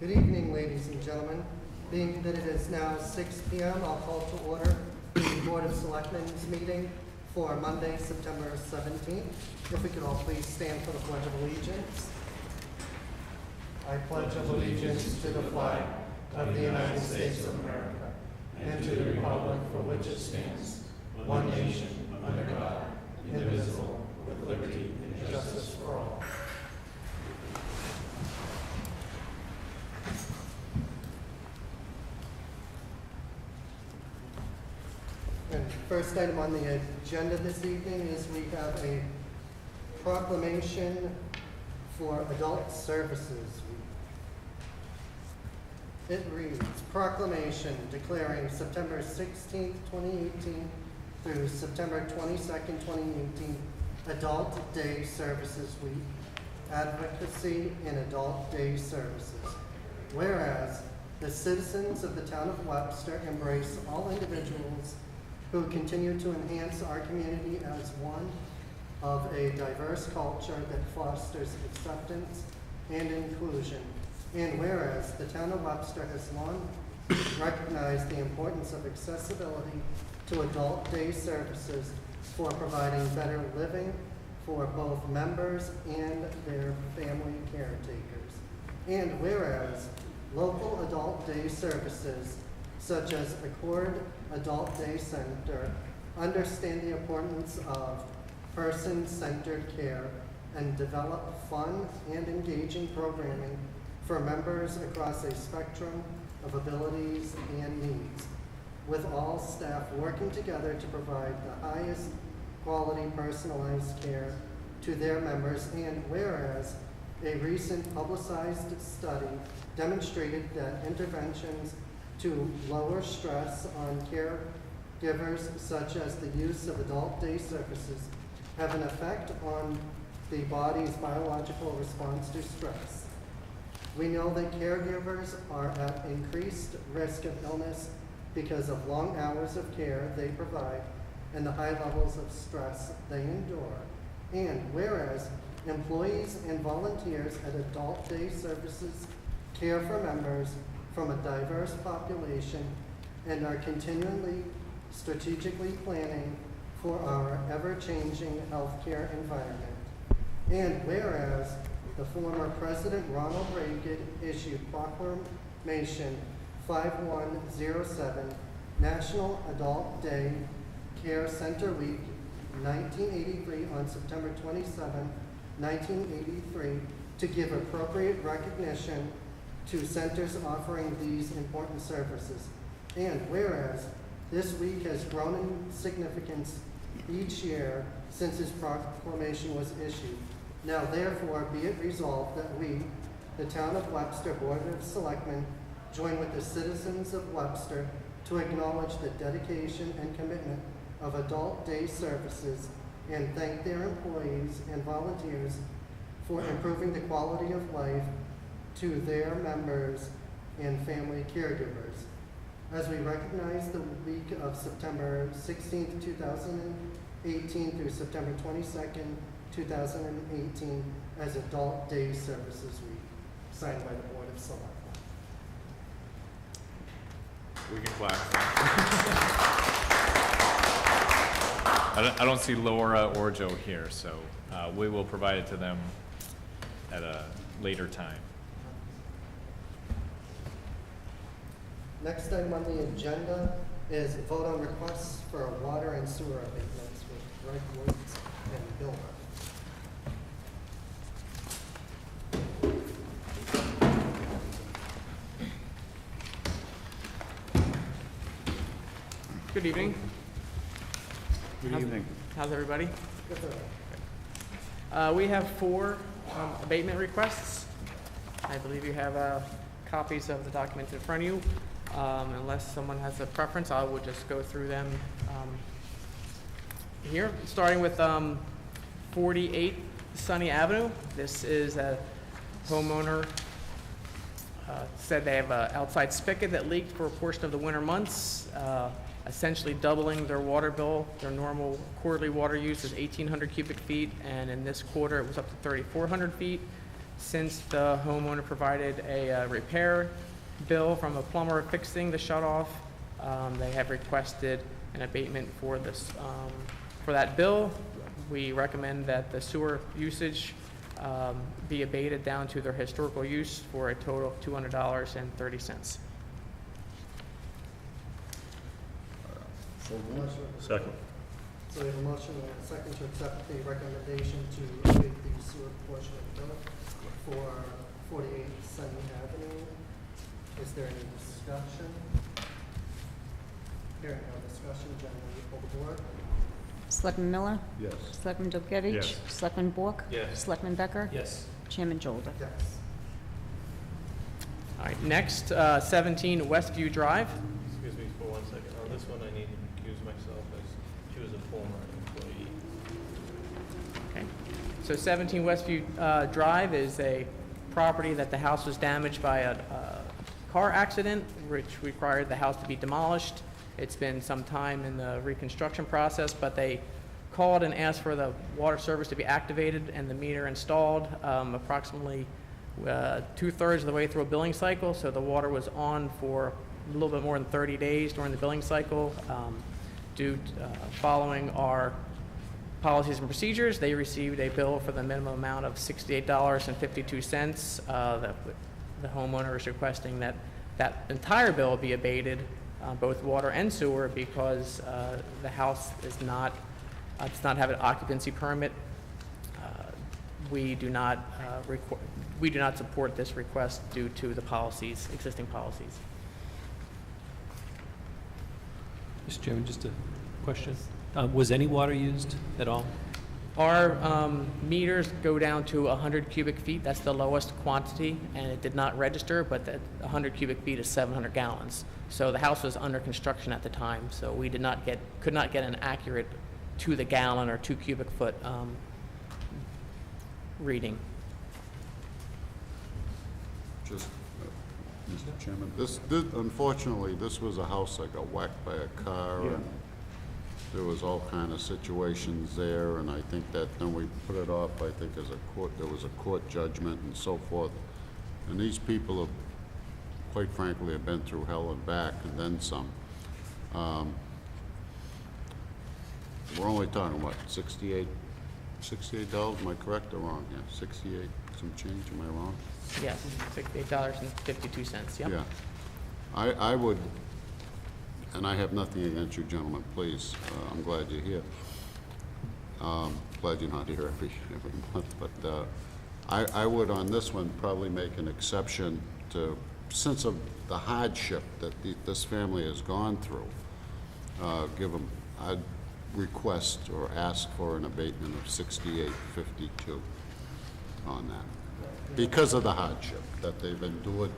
Good evening, ladies and gentlemen. Being that it is now 6 p.m., I'll call to order the Board of Selectmen's meeting for Monday, September 17th. If we could all please stand for the Pledge of Allegiance. I pledge allegiance to the flag of the United States of America and to the republic for which it stands, one nation, under God, indivisible, with liberty and justice for all. And first item on the agenda this evening is we have a proclamation for Adult Services Week. It reads, proclamation declaring September 16th, 2018 through September 22nd, 2018 Adult Day Services Week, Advocacy in Adult Day Services. Whereas the citizens of the town of Webster embrace all individuals who continue to enhance our community as one of a diverse culture that fosters acceptance and inclusion. And whereas the town of Webster has long recognized the importance of accessibility to adult day services for providing better living for both members and their family caretakers. And whereas local adult day services such as Accord Adult Day Center understand the importance of person-centered care and develop fun and engaging programming for members across a spectrum of abilities and needs, with all staff working together to provide the highest quality personalized care to their members. And whereas a recent publicized study demonstrated that interventions to lower stress on caregivers, such as the use of adult day services, have an effect on the body's biological response to stress. We know that caregivers are at increased risk of illness because of long hours of care they provide and the high levels of stress they endure. And whereas employees and volunteers at adult day services care for members from a diverse population and are continually strategically planning for our ever-changing healthcare environment. And whereas the former President Ronald Reagan issued Proclamation 5107, National Adult Day Care Center Week 1983 on September 27, 1983, to give appropriate recognition to centers offering these important services. And whereas this week has grown in significance each year since this proclamation was issued, now therefore be it resolved that we, the Town of Webster Board of Selectmen, join with the citizens of Webster to acknowledge the dedication and commitment of adult day services and thank their employees and volunteers for improving the quality of life to their members and family caregivers. As we recognize the week of September 16th, 2018 through September 22nd, 2018 as Adult Day Services Week, signed by the Board of Selectmen. We can clap. I don't see Laura or Joe here, so we will provide it to them at a later time. Next item on the agenda is vote on requests for water and sewer abatements with Greg Woods and Bill Murphy. Good evening. Good evening. How's everybody? Good. We have 4 abatement requests. I believe you have copies of the documents in front of you. Unless someone has a preference, I will just go through them here. Starting with 48 Sunny Avenue. This is a homeowner said they have an outside spigot that leaked for a portion of the winter months, essentially doubling their water bill. Their normal quarterly water use is 1,800 cubic feet, and in this quarter it was up to 3,400 feet. Since the homeowner provided a repair bill from a plumber fixing the shutoff, they have requested an abatement for this, for that bill. We recommend that the sewer usage be abated down to their historical use for a total of $200.30. Second. So we have a motion and a second to accept the recommendation to abate the sewer portion of the bill for 48 Sunny Avenue. Is there any discussion? Hearing no discussion, generally pull the board. Selectman Miller? Yes. Selectman Dobkevich? Yes. Selectman Bork? Yes. Selectman Becker? Yes. Chairman Jolda? Yes. All right, next, 17 Westview Drive. Excuse me for 1 second. On this one, I need to recuse myself as she was a former employee. Okay. So 17 Westview Drive is a property that the house was damaged by a car accident, which required the house to be demolished. It's been some time in the reconstruction process, but they called and asked for the water service to be activated and the meter installed approximately 2/3 of the way through a billing cycle. So the water was on for a little bit more than 30 days during the billing cycle. Following our policies and procedures, they received a bill for the minimum amount of $68.52. The homeowner is requesting that that entire bill be abated, both water and sewer, because the house does not have an occupancy permit. We do not support this request due to the policies, existing policies. Mr. Chairman, just a question. Was any water used at all? Our meters go down to 100 cubic feet. That's the lowest quantity, and it did not register, but that 100 cubic feet is 700 gallons. So the house was under construction at the time, so we could not get an accurate to the gallon or 2 cubic foot reading. Just, Mr. Chairman, this, unfortunately, this was a house that got whacked by a car, and there was all kind of situations there, and I think that then we put it off, I think, as a court, there was a court judgment and so forth. And these people have, quite frankly, have been through hell and back, and then some. We're only talking, what, $68? Am I correct or wrong? Yeah, 68, some change, am I wrong? Yes, $68.52, yep. Yeah. I would, and I have nothing against you gentlemen, please, I'm glad you're here. Glad you're not here every month, but I would on this one probably make an exception to, since of the hardship that this family has gone through, give them, I'd request or ask for an abatement of $68.52 on that, because of the hardship that they've endured.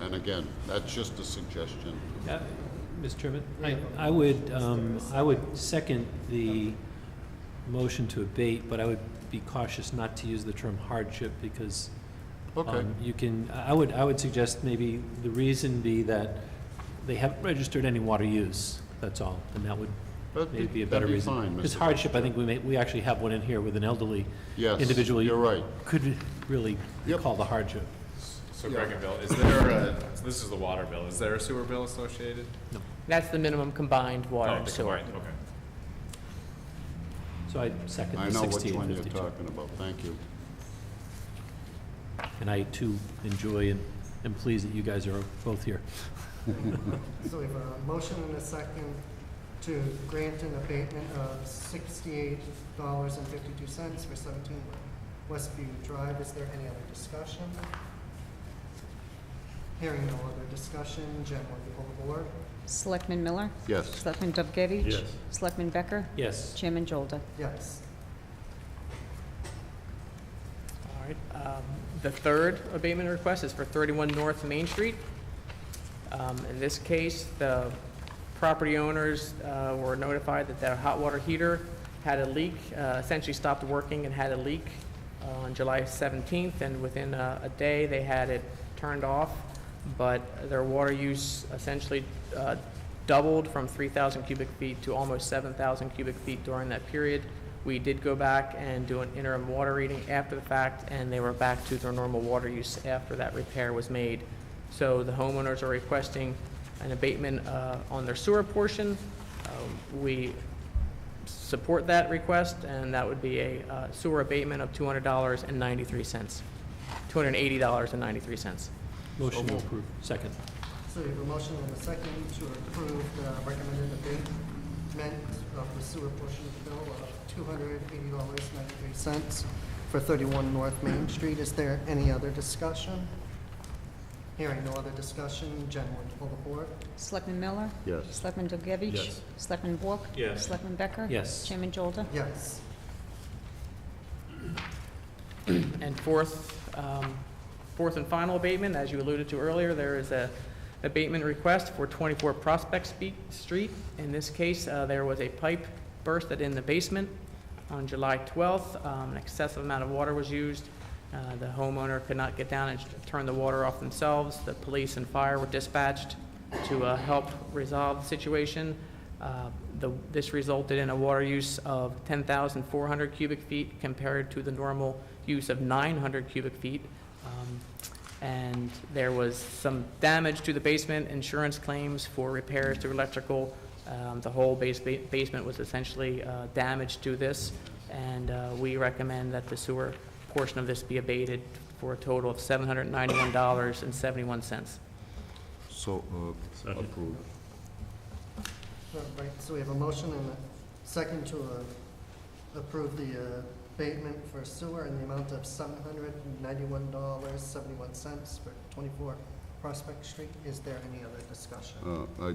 And again, that's just a suggestion. Mr. Chairman, I would second the motion to abate, but I would be cautious not to use the term hardship, because Okay. you can, I would suggest maybe the reason be that they haven't registered any water use, that's all, and that would maybe be a better that'd be reason. fine, Because Mr. hardship, I think we actually have one in here with an elderly Yes, individual. you're right. Could really be Yep. called a hardship. So Greg and Bill, is there a, so this is the water bill, is there a sewer bill associated? That's the minimum combined water Oh, and the sewer. combined, okay. So I second I the know which one you're 6852. talking about, thank you. And I too enjoy and am pleased that you guys are both here. So we have a motion and a second to grant an abatement of $68.52 for 17 Westview Drive. Is there any other discussion? Hearing no other discussion, Jen, will you pull the board? Selectman Miller? Yes. Selectman Dobkevich? Yes. Selectman Becker? Yes. Chairman Jolda? Yes. All right, the third abatement request is for 31 North Main Street. In this case, the property owners were notified that their hot water heater had a leak, essentially stopped working and had a leak on July 17th, and within a day, they had it turned off, but their water use essentially doubled from 3,000 cubic feet to almost 7,000 cubic feet during that period. We did go back and do an interim water reading after the fact, and they were back to their normal water use after that repair was made. So the homeowners are requesting an abatement on their sewer portion. We support that request, and that would be a sewer abatement of $200.93, $280.93. Motion to approve. Second. So we have a motion and a second to approve the recommended abatement of the sewer portion of the bill of $280.93 for 31 North Main Street. Is there any other discussion? Hearing no other discussion, Jen, will you pull the board? Selectman Miller? Yes. Selectman Dobrevich? Yes. Selectman Bork? Yes. Selectman Becker? Yes. Chairman Jolda? Yes. And fourth and final abatement, as you alluded to earlier, there is a abatement request for 24 Prospect Street. In this case, there was a pipe bursted in the basement on July 12th. An excessive amount of water was used. The homeowner could not get down and turn the water off themselves. The police and fire were dispatched to help resolve the situation. This resulted in a water use of 10,400 cubic feet compared to the normal use of 900 cubic feet. And there was some damage to the basement, insurance claims for repairs to electrical. The whole basement was essentially damaged to this, and we recommend that the sewer portion of this be abated for a total of $791.71. So, approved. Right, so we have a motion and a second to approve the abatement for sewer in the amount of $791.71 for 24 Prospect Street. Is there any other discussion?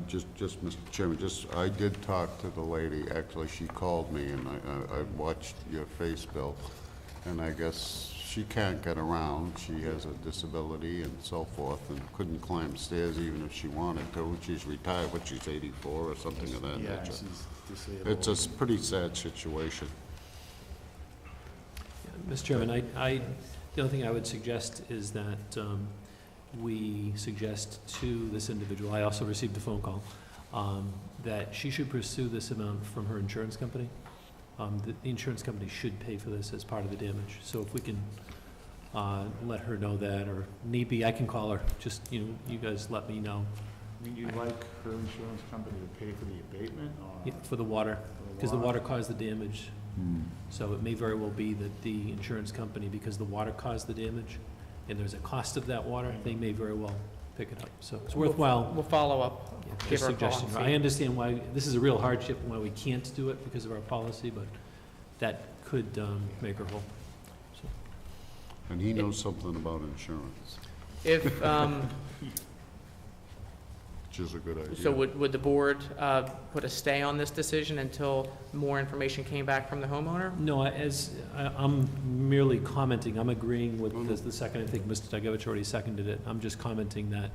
Just, Mr. Chairman, I did talk to the lady, actually, she called me, and I watched your face, Bill, and I guess she can't get around, she has a disability and so forth, and couldn't climb stairs even if she wanted to. She's retired, but she's 84 or something of that nature. It's a pretty sad situation. Mr. Chairman, the only thing I would suggest is that we suggest to this individual, I also received a phone call, that she should pursue this amount from her insurance company. The insurance company should pay for this as part of the damage. So if we can let her know that, or need be, I can call her, just, you guys let me know. Would you like her insurance company to pay for the abatement, or? For the water, because the water caused the damage. So it may very well be that the insurance company, because the water caused the damage, and there's a cost of that water, they may very well pick it up. So it's worthwhile. We'll follow up. Yeah, Give just her a call suggestion. and see. I understand why, this is a real hardship, and why we can't do it because of our policy, but that could make her whole. So, And he knows something about insurance, If, which is a good idea. so would the board put a stay on this decision until more information came back from the homeowner? No, I'm merely commenting, I'm agreeing with the second, I think Mr. Dugevich already seconded it. I'm just commenting that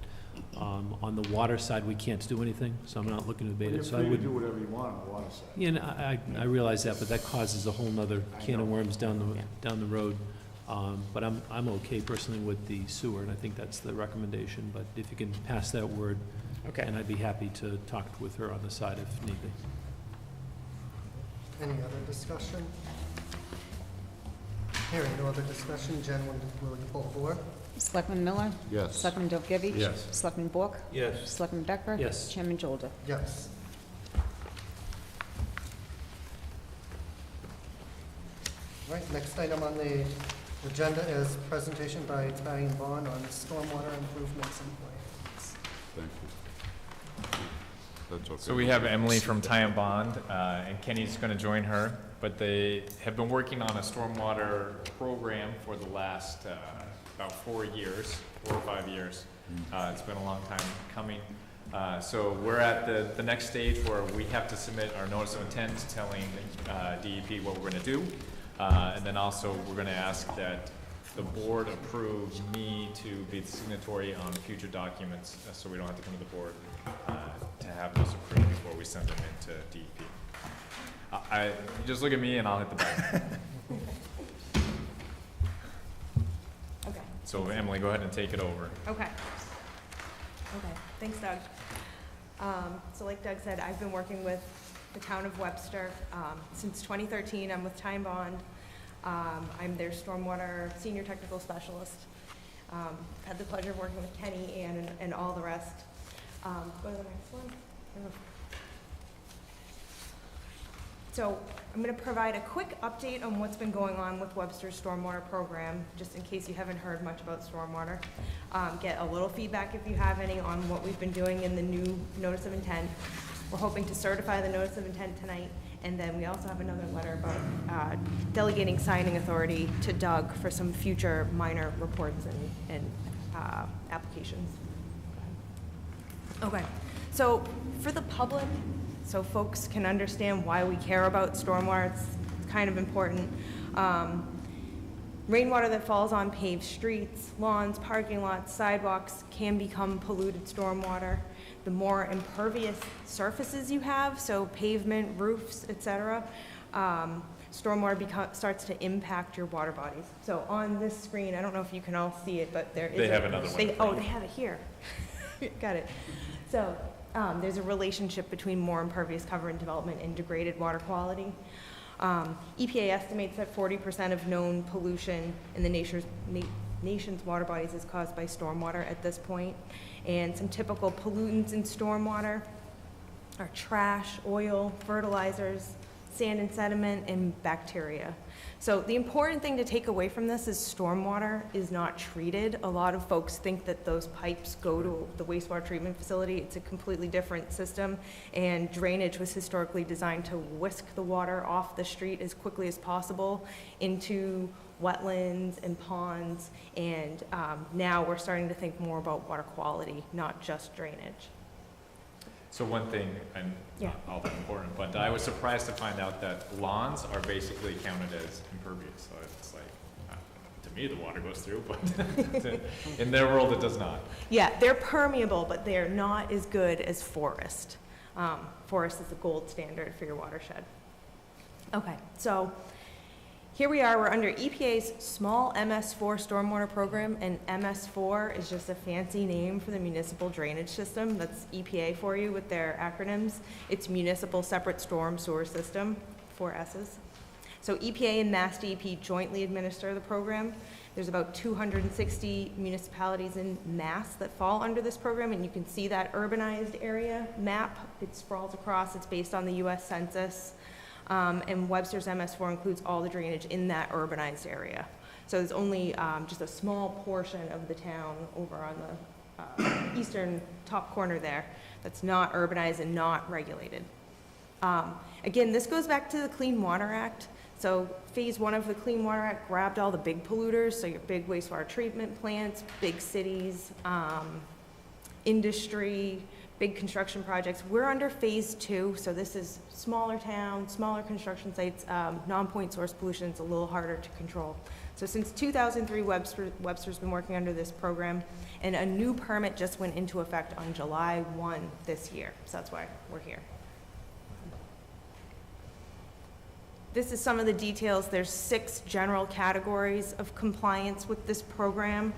on the water side, we can't do anything, so I'm not looking to abate You're it. So I free to would, do whatever you want on the water side. yeah, and I realize that, but that causes a whole nother can of worms down the road. But I'm okay personally with the sewer, and I think that's the recommendation, but if you can pass that word, Okay. and I'd be happy to talk with her on the side if need be. Any other discussion? Hearing no other discussion, Jen, will you pull the board? Selectman Miller? Yes. Selectman Dobrevich? Yes. Selectman Bork? Yes. Selectman Becker? Yes. Chairman Jolda? Yes. All right, next item on the agenda is presentation by Italian Bond on stormwater improvements and plans. Thank you. That's okay. So we have Emily from Ty and Bond, and Kenny's gonna join her, but they have been working on a stormwater program for the last, about 4 years, 4 or 5 years. It's been a long time coming. So we're at the next stage where we have to submit our notice of intent telling DEP what we're gonna do. And then also, we're gonna ask that the board approve me to be the signatory on future documents, so we don't have to come to the board to have those approved before we send them into DEP. You just look at me and I'll hit the button. Okay. So Emily, go ahead and take it over. Okay. Okay, thanks Doug. So like Doug said, I've been working with the town of Webster. Since 2013, I'm with Time Bond. I'm their stormwater senior technical specialist. Had the pleasure of working with Kenny and all the rest. Go to the next one. So I'm going to provide a quick update on what's been going on with Webster's stormwater program, just in case you haven't heard much about stormwater. Get a little feedback if you have any on what we've been doing in the new notice of intent. We're hoping to certify the notice of intent tonight, and then we also have another letter about delegating signing authority to Doug for some future minor reports and applications. Okay, so for the public, so folks can understand why we care about stormwater, it's kind of important. Rainwater that falls on paved streets, lawns, parking lots, sidewalks can become polluted stormwater. The more impervious surfaces you have, so pavement, roofs, etc., stormwater starts to impact your water bodies. So on this screen, I don't know if you can all see it, but there is They have another one. Oh, they have it here. Got it. So there's a relationship between more impervious cover and development and degraded water quality. EPA estimates that 40% of known pollution in the nation's water bodies is caused by stormwater at this point. And some typical pollutants in stormwater are trash, oil, fertilizers, sand and sediment, and bacteria. So the important thing to take away from this is stormwater is not treated. A lot of folks think that those pipes go to the wastewater treatment facility. It's a completely different system, and drainage was historically designed to whisk the water off the street as quickly as possible into wetlands and ponds, and now we're starting to think more about water quality, not just drainage. So one thing, and not all that important, but I was surprised to find out that lawns are basically counted as impervious. So it's like, to me, the water goes through, but in their world, it does not. Yeah, they're permeable, but they're not as good as forest. Forest is the gold standard for your watershed. Okay, so here we are, we're under EPA's small MS4 stormwater program, and MS4 is just a fancy name for the municipal drainage system. That's EPA for you with their acronyms. It's Municipal Separate Storm Sewer System, 4 S's. So EPA and Mass DEP jointly administer the program. There's about 260 municipalities in Mass that fall under this program, and you can see that urbanized area map. It sprawls across, it's based on the US Census. And Webster's MS4 includes all the drainage in that urbanized area. So there's only just a small portion of the town over on the eastern top corner there that's not urbanized and not regulated. Again, this goes back to the Clean Water Act. So phase 1 of the Clean Water Act grabbed all the big polluters, so your big wastewater treatment plants, big cities, industry, big construction projects. We're under phase 2, so this is smaller towns, smaller construction sites, non-point source pollution is a little harder to control. So since 2003, Webster's been working under this program, and a new permit just went into effect on July 1 this year, so that's why we're here. This is some of the details. There's 6 general categories of compliance with this program.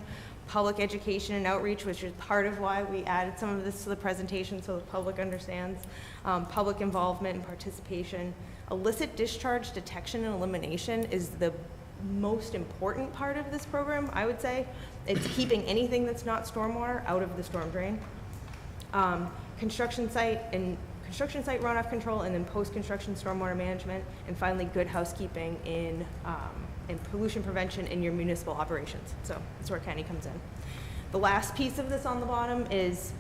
Public education and outreach, which is part of why we added some of this to the presentation so the public understands. Public involvement and participation. Illicit discharge detection and elimination is the most important part of this program, I would say. It's keeping anything that's not stormwater out of the storm drain. Construction site runoff control, and then post-construction stormwater management, and finally good housekeeping in pollution prevention in your municipal operations. So that's where Kenny comes in. The last piece of this on the bottom is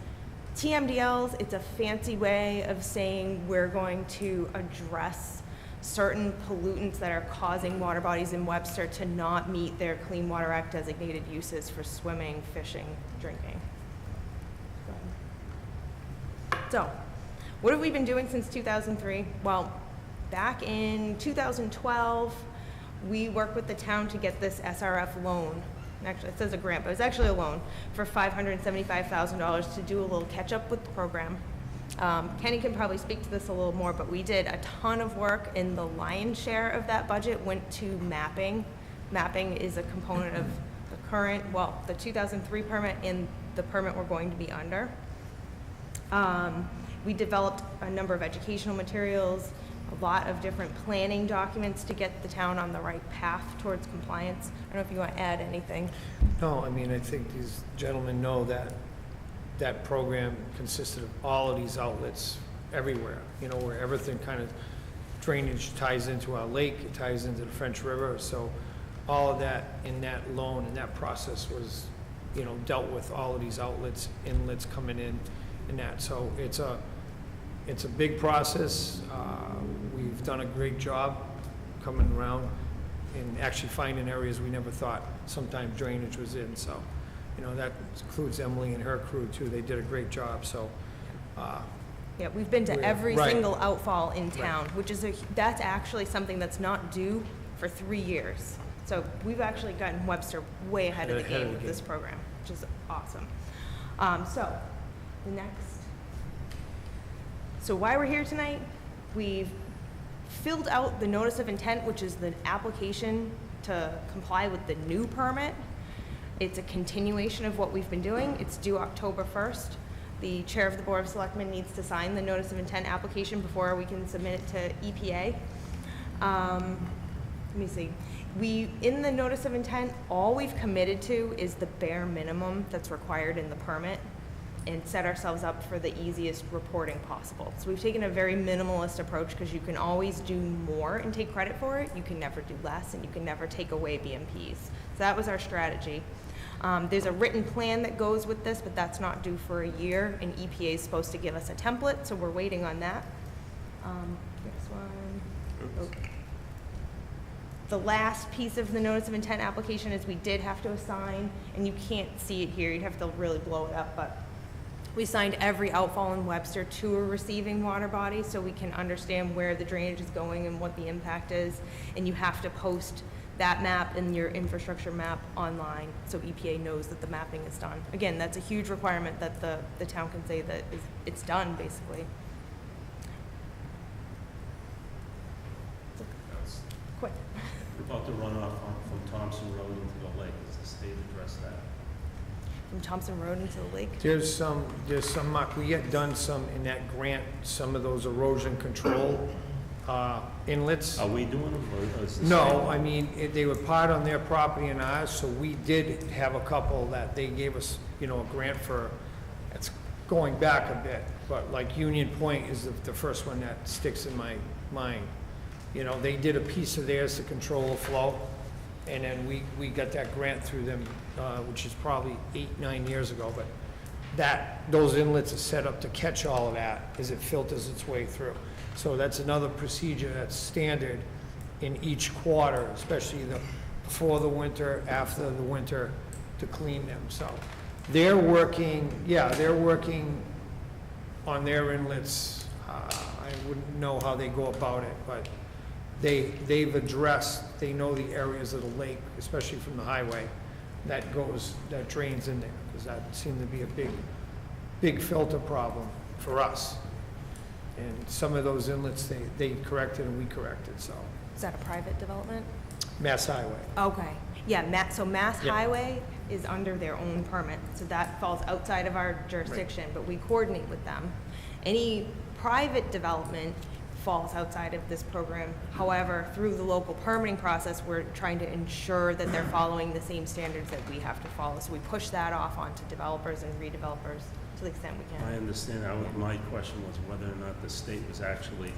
TMDLs. It's a fancy way of saying we're going to address certain pollutants that are causing water bodies in Webster to not meet their Clean Water Act designated uses for swimming, fishing, drinking. So, what have we been doing since 2003? Well, back in 2012, we worked with the town to get this SRF loan. Actually, it says a grant, but it's actually a loan for $575,000 to do a little catch-up with the program. Kenny can probably speak to this a little more, but we did a ton of work, and the lion's share of that budget went to mapping. Mapping is a component of the 2003 permit and the permit we're going to be under. We developed a number of educational materials, a lot of different planning documents to get the town on the right path towards compliance. I don't know if you want to add anything. No, I mean, I think these gentlemen know that that program consisted of all of these outlets everywhere, you know, where everything kind of drainage ties into our lake, it ties into the French River, so all of that in that loan and that process was, you know, dealt with all of these outlets, inlets coming in and that, so it's a big process. We've done a great job coming around and actually finding areas we never thought sometimes drainage was in, so, you know, that includes Emily and her crew too, they did a great job, so, Yeah, we've been to every Right. single outfall in town, which is that's actually something that's not due for 3 years. So we've actually gotten Webster way ahead of the game with this program, which is awesome. So the next. So why we're here tonight, we've filled out the notice of intent, which is the application to comply with the new permit. It's a continuation of what we've been doing. It's due October 1st. The chair of the Board of Selectmen needs to sign the notice of intent application before we can submit it to EPA. Let me see. In the notice of intent, all we've committed to is the bare minimum that's required in the permit and set ourselves up for the easiest reporting possible. So we've taken a very minimalist approach because you can always do more and take credit for it. You can never do less, and you can never take away BMPs. So that was our strategy. There's a written plan that goes with this, but that's not due for a year, and EPA is supposed to give us a template, so we're waiting on that. Next one. Oh. The last piece of the notice of intent application is we did have to assign, and you can't see it here, you'd have to really blow it up, but we signed every outfall in Webster to a receiving water body so we can understand where the drainage is going and what the impact is, and you have to post that map and your infrastructure map online so EPA knows that the mapping is done. Again, that's a huge requirement that the town can say that it's done, basically. Quick. About the runoff from Thompson Road into the lake, does the state address that? From Thompson Road into the lake? There's some, Mark, we had done some in that grant, some of those erosion control inlets. Are we doing them, or is the No, state? I mean, they were part on their property and ours, so we did have a couple that they gave us, you know, a grant for. It's going back a bit, but like Union Point is the first one that sticks in my mind. You know, they did a piece of theirs to control the flow, and then we got that grant through them, which is probably 8-9 years ago, but those inlets are set up to catch all of that as it filters its way through. So that's another procedure that's standard in each quarter, especially before the winter, after the winter, to clean them. So they're working on their inlets. I wouldn't know how they go about it, but they've addressed, they know the areas of the lake, especially from the highway, that drains in there, because that seemed to be a big filter problem for us. And some of those inlets, they corrected and we corrected, so. Is that a private development? Mass Highway. Okay, yeah, so Mass Yeah. Highway is under their own permit, so that falls outside of our jurisdiction, but we coordinate with them. Any private development falls outside of this program. However, through the local permitting process, we're trying to ensure that they're following the same standards that we have to follow. So we push that off onto developers and redevelopers to the extent we can. I understand. My question was whether or not the state was actually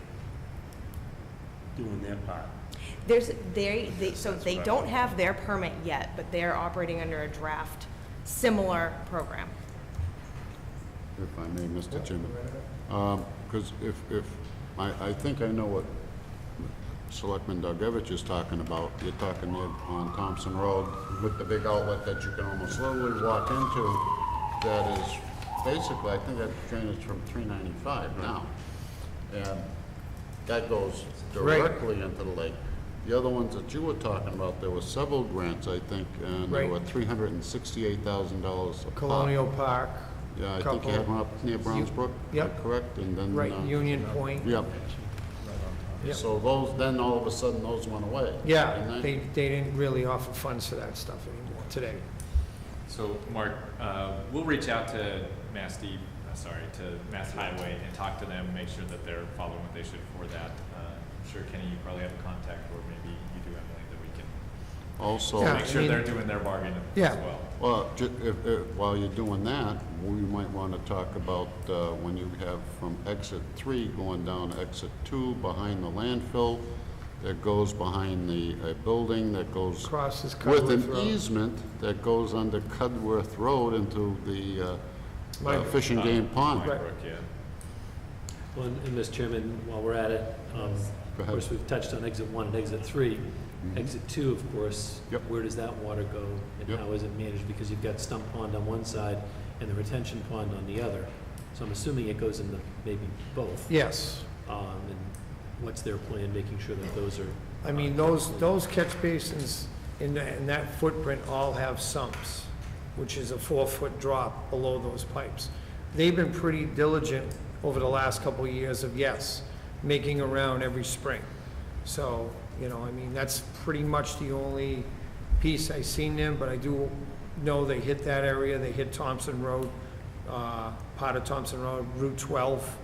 doing their part. So they don't have their permit yet, but they're operating under a draft similar program. If I may, Mr. Chairman. Because I think I know what Selectman Dugevich is talking about. You're talking there on Thompson Road with the big outlet that you can almost literally walk into. That is basically, I think that drainage from 395 now. And that goes directly into the lake. The other ones that you were talking about, there were several grants, I think, and they Right. were $368,000 a pop. Colonial Park. Yeah, I think you had one up near Brownsbrook, Yep. correct? And then, Right, Union Point. Yep. Yep. So those, then all of a sudden, those went away. Yeah, didn't they didn't really offer funds for that stuff anymore today. So, Mark, we'll reach out to Mass DEP to Mass Highway and talk to them, make sure that they're following what they should for that. I'm sure, Kenny, you probably have a contact, or maybe you do, Emily, that we can Also, Yeah. make sure I mean- they're doing their bargain Yeah. as well. well, while you're doing that, we might want to talk about when you have from exit 3 going down to exit 2 behind the landfill, that goes behind the building, that goes Crosses with Cudworth an Road. easement that goes under Cudworth Road into the Mine- fishing game pond. Right. Brook, yeah. Well, and Mr. Chairman, while we're at it, Go of ahead. course, we've touched on exit 1 and exit 3. Exit 2, of course, Yep. where does that water go and Yep. how is it managed? Because you've got Stump Pond on one side and the retention pond on the other. So I'm assuming it goes into maybe both. Yes. And what's their plan, making sure that those are? I mean, those catch basins in that footprint all have sumps, which is a 4-foot drop below those pipes. They've been pretty diligent over the last couple of years of, yes, making around every spring. So, you know, I mean, that's pretty much the only piece I've seen them, but I do know they hit that area, they hit Thompson Road, part of Thompson Road, Route 12.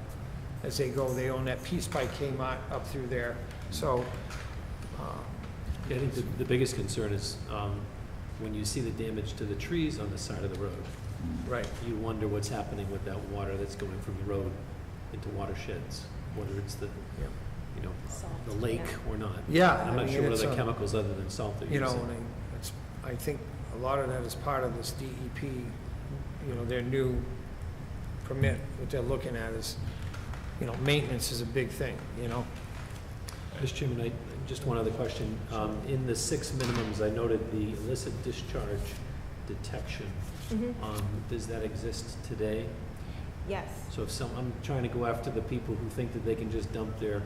As they go, they own that piece by Kmart up through there. So, I think the biggest concern is when you see the damage to the trees on the side of the road, right. you wonder what's happening with that water that's going from the road into watersheds, whether it's the, you know, the lake or not. Yeah, I'm I not mean, sure what it's other a- chemicals other than salt they're You know, using. and I think a lot of that is part of this DEP, you know, their new permit, what they're looking at is, you know, maintenance is a big thing, you know? Mr. Chairman, just one other question. In the 6 minimums, I noted the illicit discharge detection. Mhm. Does that exist today? Yes. So if I'm trying to go after the people who think that they can just dump their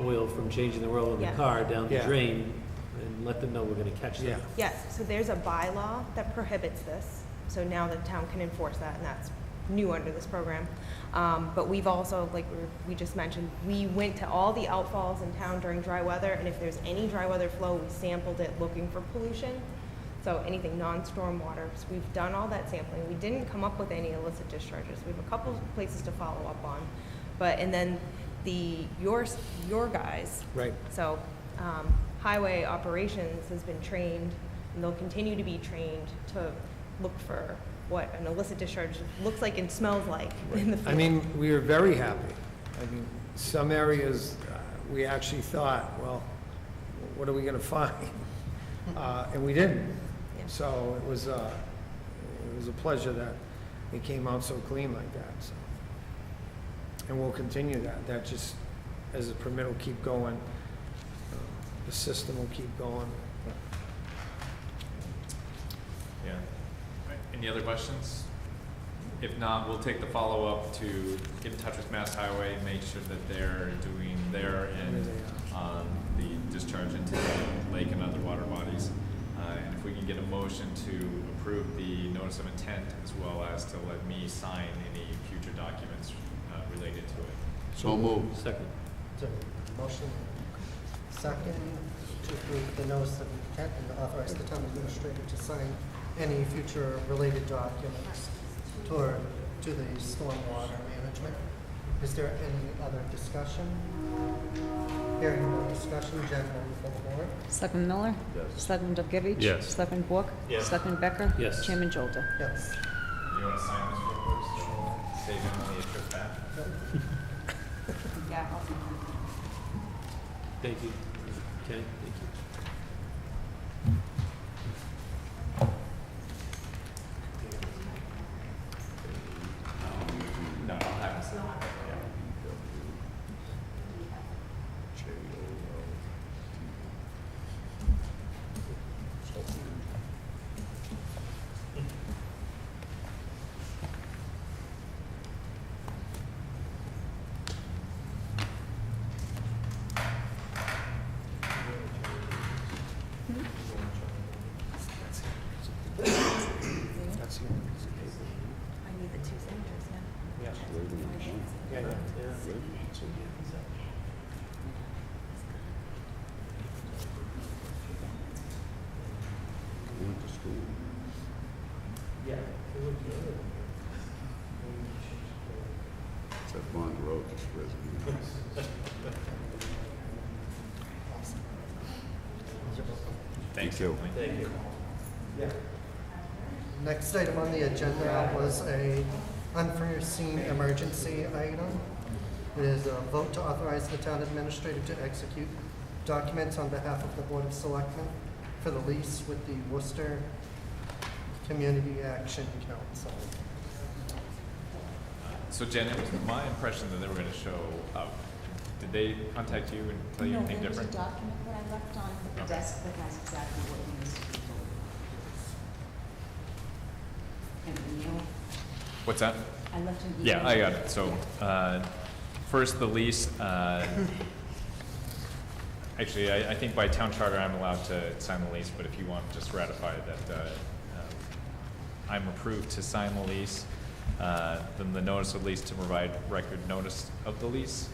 oil from changing the oil in the Yeah. car down the Yeah. drain and let them know we're gonna catch them. Yeah. Yes, so there's a bylaw that prohibits this, so now the town can enforce that, and that's new under this program. But we've also, like we just mentioned, we went to all the outfalls in town during dry weather, and if there's any dry weather flow, we sampled it looking for pollution. So anything non-storm water, so we've done all that sampling. We didn't come up with any illicit discharges. We have a couple of places to follow up on. But, and then your guys, Right. so, highway operations has been trained, and they'll continue to be trained to look for what an illicit discharge looks like and smells like in the field. I mean, we were very happy. I mean, some areas, we actually thought, well, what are we gonna find? And we didn't. Yeah. So it was a pleasure that it came out so clean like that, so. And we'll continue that. That just, as the permit will keep going, the system will keep going. Yeah. Any other questions? If not, we'll take the follow-up to get in touch with Mass Highway, make sure that they're doing their end on the discharge into the lake and other water bodies. And if we can get a motion to approve the notice of intent, as well as to let me sign any future documents related to it. So moved. Second. So, motion second to approve the notice of intent and authorize the town administrator to sign any future related documents to the stormwater management. Is there any other discussion? Hearing no discussion, Jen, will you pull the board? Selectman Miller? Yes. Selectman Dovgevich? Yes. Selectman Bork? Yes. Selectman Becker? Yes. Chairman Jolta? Yes. You want to sign this real quick, so save Emily a trip back? Yeah. Thank you. Okay, thank you. No, I'll have it. Thanks. you. Thank you. Next item on the agenda was a unforeseen emergency item. It is a vote to authorize the town administrator to execute documents on behalf of the Board of Selectmen for the lease with the Worcester Community Action Council. So Jen, it was my impression that they were gonna show up. Did they contact you and tell you anything different? No, there was a document that I left on the Okay. desk that has exactly what needs to be told. An email, What's that? I left an email. Yeah, I got it. So, first, the lease, actually, I think by town charter, I'm allowed to sign the lease, but if you want, just ratify that, I'm approved to sign the lease. Then the notice of lease to provide record notice of the lease.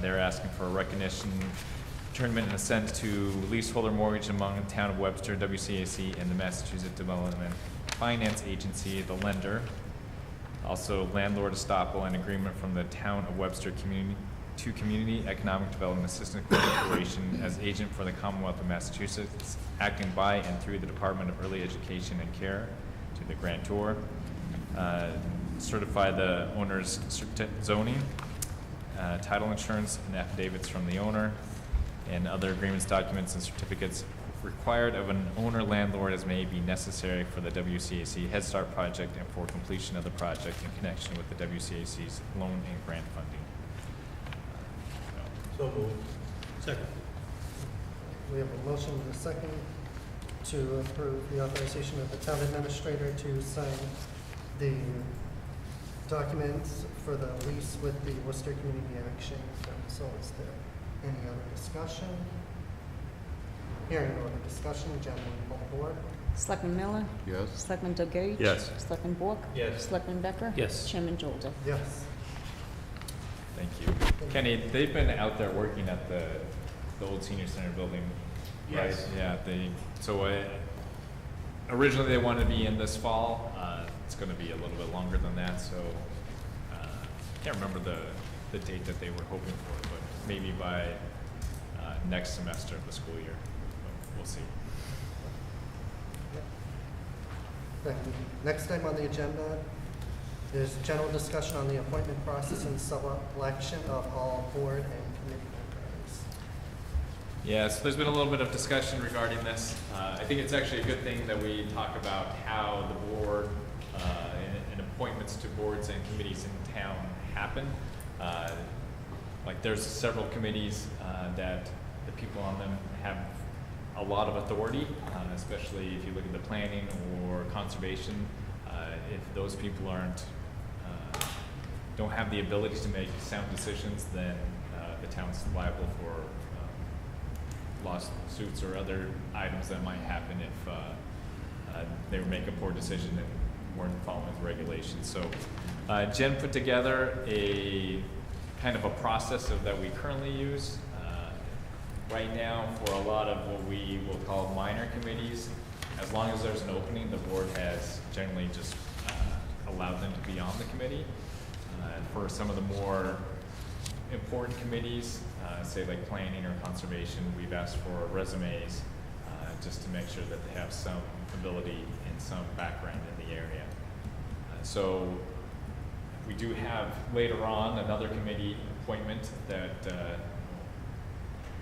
They're asking for a recognition, tournament and assent to leaseholder mortgage among the town of Webster, WCAC, and the Massachusetts Development Finance Agency, the lender. Also, landlord estoppel and agreement from the town of Webster Community Economic Development Assistance Corporation as agent for the Commonwealth of Massachusetts, acting by and through the Department of Early Education and Care to the grantor. Certify the owner's zoning, title insurance, and affidavits from the owner, and other agreements, documents, and certificates required of an owner landlord as may be necessary for the WCAC Head Start project and for completion of the project in connection with the WCAC's loan and grant funding. So moved. Second. We have a motion and a second to approve the authorization of the town administrator to sign the documents for the lease with the Worcester Community Action Council. Is there any other discussion? Hearing no other discussion, Jen, will you poll the board? Selectman Miller? Yes? Selectman Dalglish? Yes. Selectman Bork? Yes. Selectman Becker? Yes. Chairman Jolda? Yes. Thank you. Kenny, they've been out there working at the old senior center building, right? Yes. Yeah, originally they wanted to be in this fall. It's gonna be a little bit longer than that, so, can't remember the date that they were hoping for, but maybe by, next semester of the school year. We'll see. Thank you. Next item on the agenda is general discussion on the appointment process and selection of all board and committee members. Yeah, so there's been a little bit of discussion regarding this. I think it's actually a good thing that we talk about how the board and appointments to boards and committees in town happen. Like there's several committees that the people on them have a lot of authority, especially if you look at the planning or conservation. If those people don't have the ability to make sound decisions, then the town's liable for lawsuits or other items that might happen if they make a poor decision and weren't following the regulations. So Jen put together a kind of a process that we currently use. Right now, for a lot of what we will call minor committees, as long as there's an opening, the board has generally just allowed them to be on the committee. For some of the more important committees, say like planning or conservation, we've asked for resumes just to make sure that they have some ability and some background in the area. So we do have later on another committee appointment that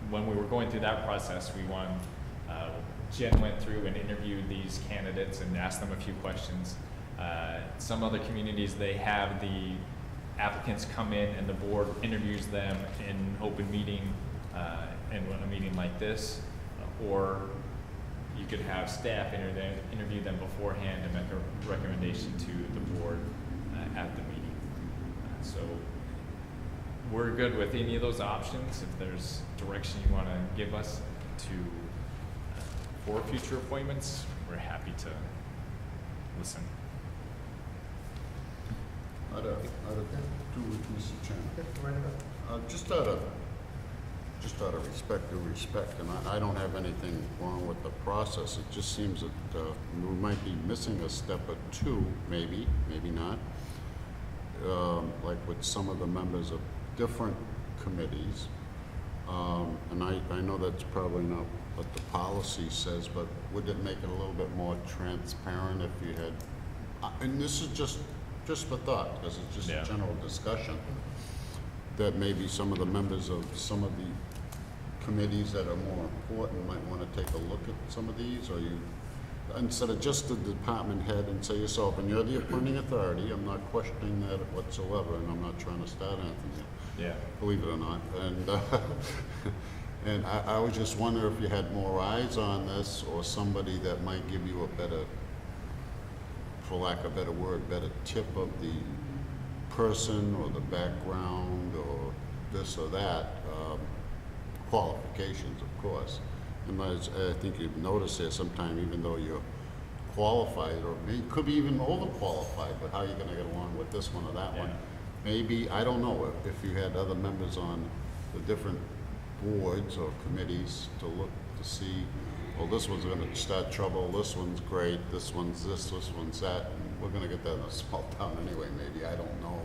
when we were going through that process, Jen went through and interviewed these candidates and asked them a few questions. Some other communities, they have the applicants come in and the board interviews them in open meeting and a meeting like this, or you could have staff interview them beforehand and make a recommendation to the board at the meeting. So we're good with any of those options. If there's direction you want to give us for future appointments, we're happy to listen. I'd do with Mr. Chairman. Okay, right ahead. Just out of respect, and I don't have anything wrong with the process. It just seems that we might be missing a step or two, maybe not. Like with some of the members of different committees. And I know that's probably not what the policy says, but would it make it a little bit more transparent if you had, and this is just for thought, because it's just Yeah. a general discussion, that maybe some of the members of some of the committees that are more important might want to take a look at some of these, or you, instead of just the department head and say yourself, and you're the appointing authority, I'm not questioning that whatsoever, and I'm not trying to start anything here, Yeah. believe it or not. And and I was just wondering if you had more eyes on this, or somebody that might give you a better, for lack of a better word, better tip of the person or the background or this or that, qualifications, of course. And as I think you've noticed here, sometime even though you're qualified, or maybe could be even overqualified, but how are you gonna get along with this one or that one? Yeah. Maybe, I don't know, if you had other members on the different boards or committees to look to see, well, this one's gonna start trouble, this one's great, this one's this one's that, and we're gonna get that in a small town anyway, maybe, I don't know.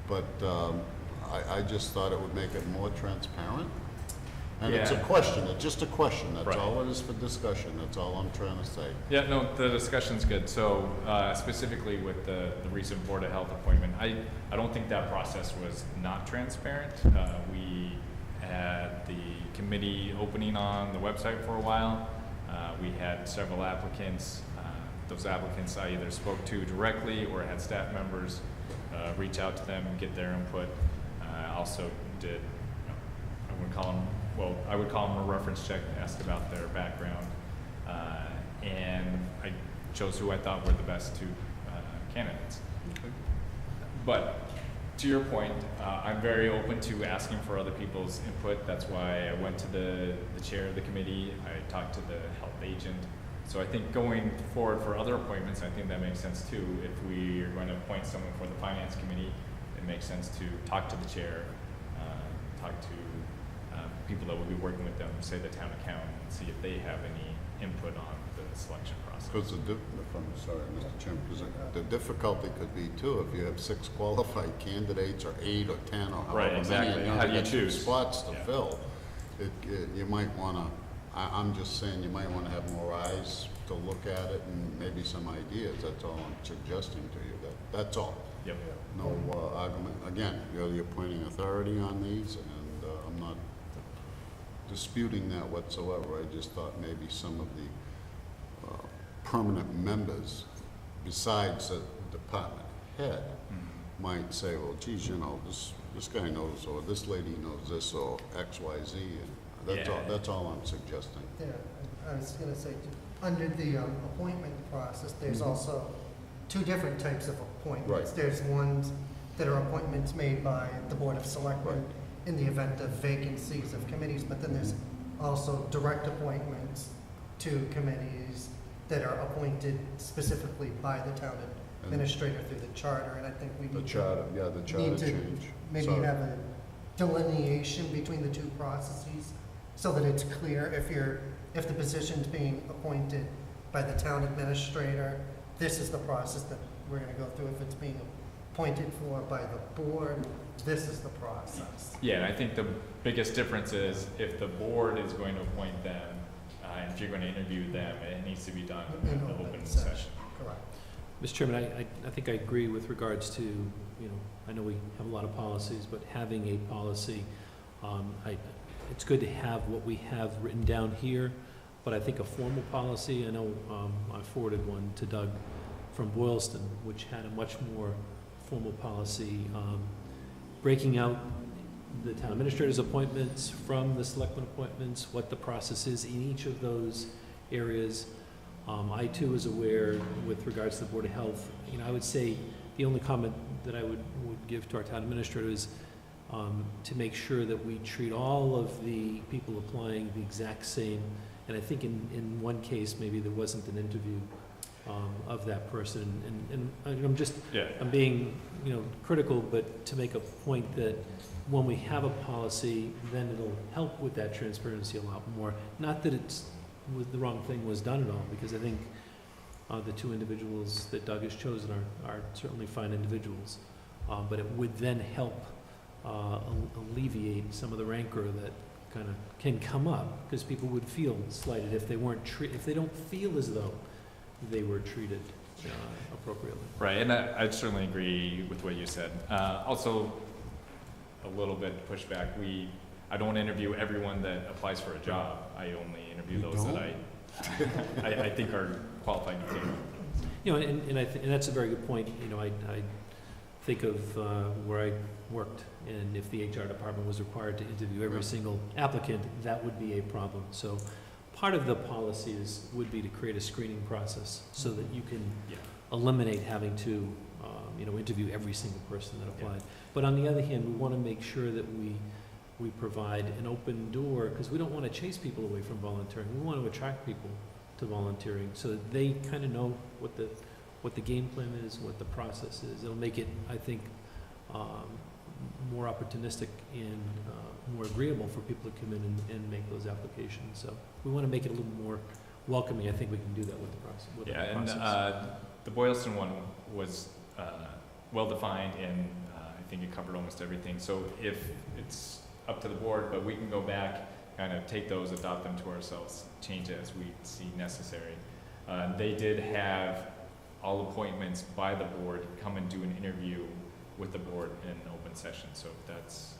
But I just thought it would make it more transparent. And it's a Yeah. question, it's just a question, that's Right. all it is for discussion, that's all I'm trying to say. Yeah, no, the discussion's good. So specifically with the recent Board of Health appointment, I don't think that process was not transparent. We had the committee opening on the website for a while. We had several applicants. Those applicants I either spoke to directly or had staff members reach out to them and get their input. I also did, I wouldn't call them, well, I would call them a reference check, asked about their background. And I chose who I thought were the best two candidates. But to your point, I'm very open to asking for other people's input. That's why I went to the chair of the committee. I talked to the health agent. So I think going forward for other appointments, I think that makes sense too. If we are going to appoint someone for the finance committee, it makes sense to talk to the chair, talk to people that will be working with them, say the town accountant, and see if they have any input on the selection process. Because I'm sorry, Mr. Chairman, because the difficulty could be too, if you have 6 qualified candidates, or 8 or 10, or however Right, many, exactly. and you How do only you got 2 choose? spots to Yeah. fill, you might wanna, I'm just saying, you might wanna have more eyes to look at it, and maybe some ideas, that's all I'm suggesting to you, that's all. Yep. No argument, again, you're the appointing authority on these, and I'm not disputing that whatsoever. I just thought maybe some of the permanent members, besides the department head, might say, well, geez, you know, this guy knows, or this lady knows this, or X, Y, Z, and Yeah. that's all I'm suggesting. Yeah, I was gonna say, under the appointment process, there's Mhm. also 2 different types of appointments. Right. There's ones that are appointments made by the Board of Selectmen Right. in the event of vacancies of committees, but then there's also direct appointments to committees that are appointed specifically by the town administrator through the charter, and I think we The need to charter, yeah, the charter need to change. maybe Sorry. have a delineation between the 2 processes so that it's clear if the position's being appointed by the town administrator, this is the process that we're gonna go through. If it's being appointed for by the board, this is the process. Yeah, and I think the biggest difference is if the board is going to appoint them, and if you're going to interview them, it needs to be done in an open session. Correct. Mr. Chairman, I think I agree with regards to, you know, I know we have a lot of policies, but having a policy, it's good to have what we have written down here, but I think a formal policy, I know I forwarded one to Doug from Boylston, which had a much more formal policy, breaking out the town administrator's appointments from the selectmen appointments, what the process is in each of those areas. I too was aware with regards to the Board of Health, you know, I would say the only comment that I would give to our town administrator is to make sure that we treat all of the people applying the exact same. And I think in one case, maybe there wasn't an interview of that person. And I'm just, Yeah. I'm being, you know, critical, but to make a point that when we have a policy, then it'll help with that transparency a lot more. Not that the wrong thing was done at all, because I think the 2 individuals that Doug has chosen are certainly fine individuals. But it would then help alleviate some of the rancor that kind of can come up, because people would feel slighted if they weren't if they don't feel as though they were treated appropriately. Right, and I'd certainly agree with what you said. Also, a little bit pushback, I don't interview everyone that applies for a job. I only interview You those don't? that I think are qualified to take it. You know, and that's a very good point. You know, I think of where I worked, and if the HR department was required to interview every single applicant, that would be a problem. So part of the policy would be to create a screening process so that you can eliminate having to, interview every single person that applied. But on the other hand, we want to make sure that we provide an open door, because we don't want to chase people away from volunteering. We want to attract people to volunteering so that they kind of know what the game plan is, what the process is. It'll make it, I think, more opportunistic and more agreeable for people to come in and make those applications. So we want to make it a little more welcoming. I think we can do that with the process. And the Boylston one was well-defined, and I think it covered almost everything. So if it's up to the board, but we can go back, kind of take those, adopt them to ourselves, change it as we see necessary. They did have all appointments by the board come and do an interview with the board in an open session. So if that's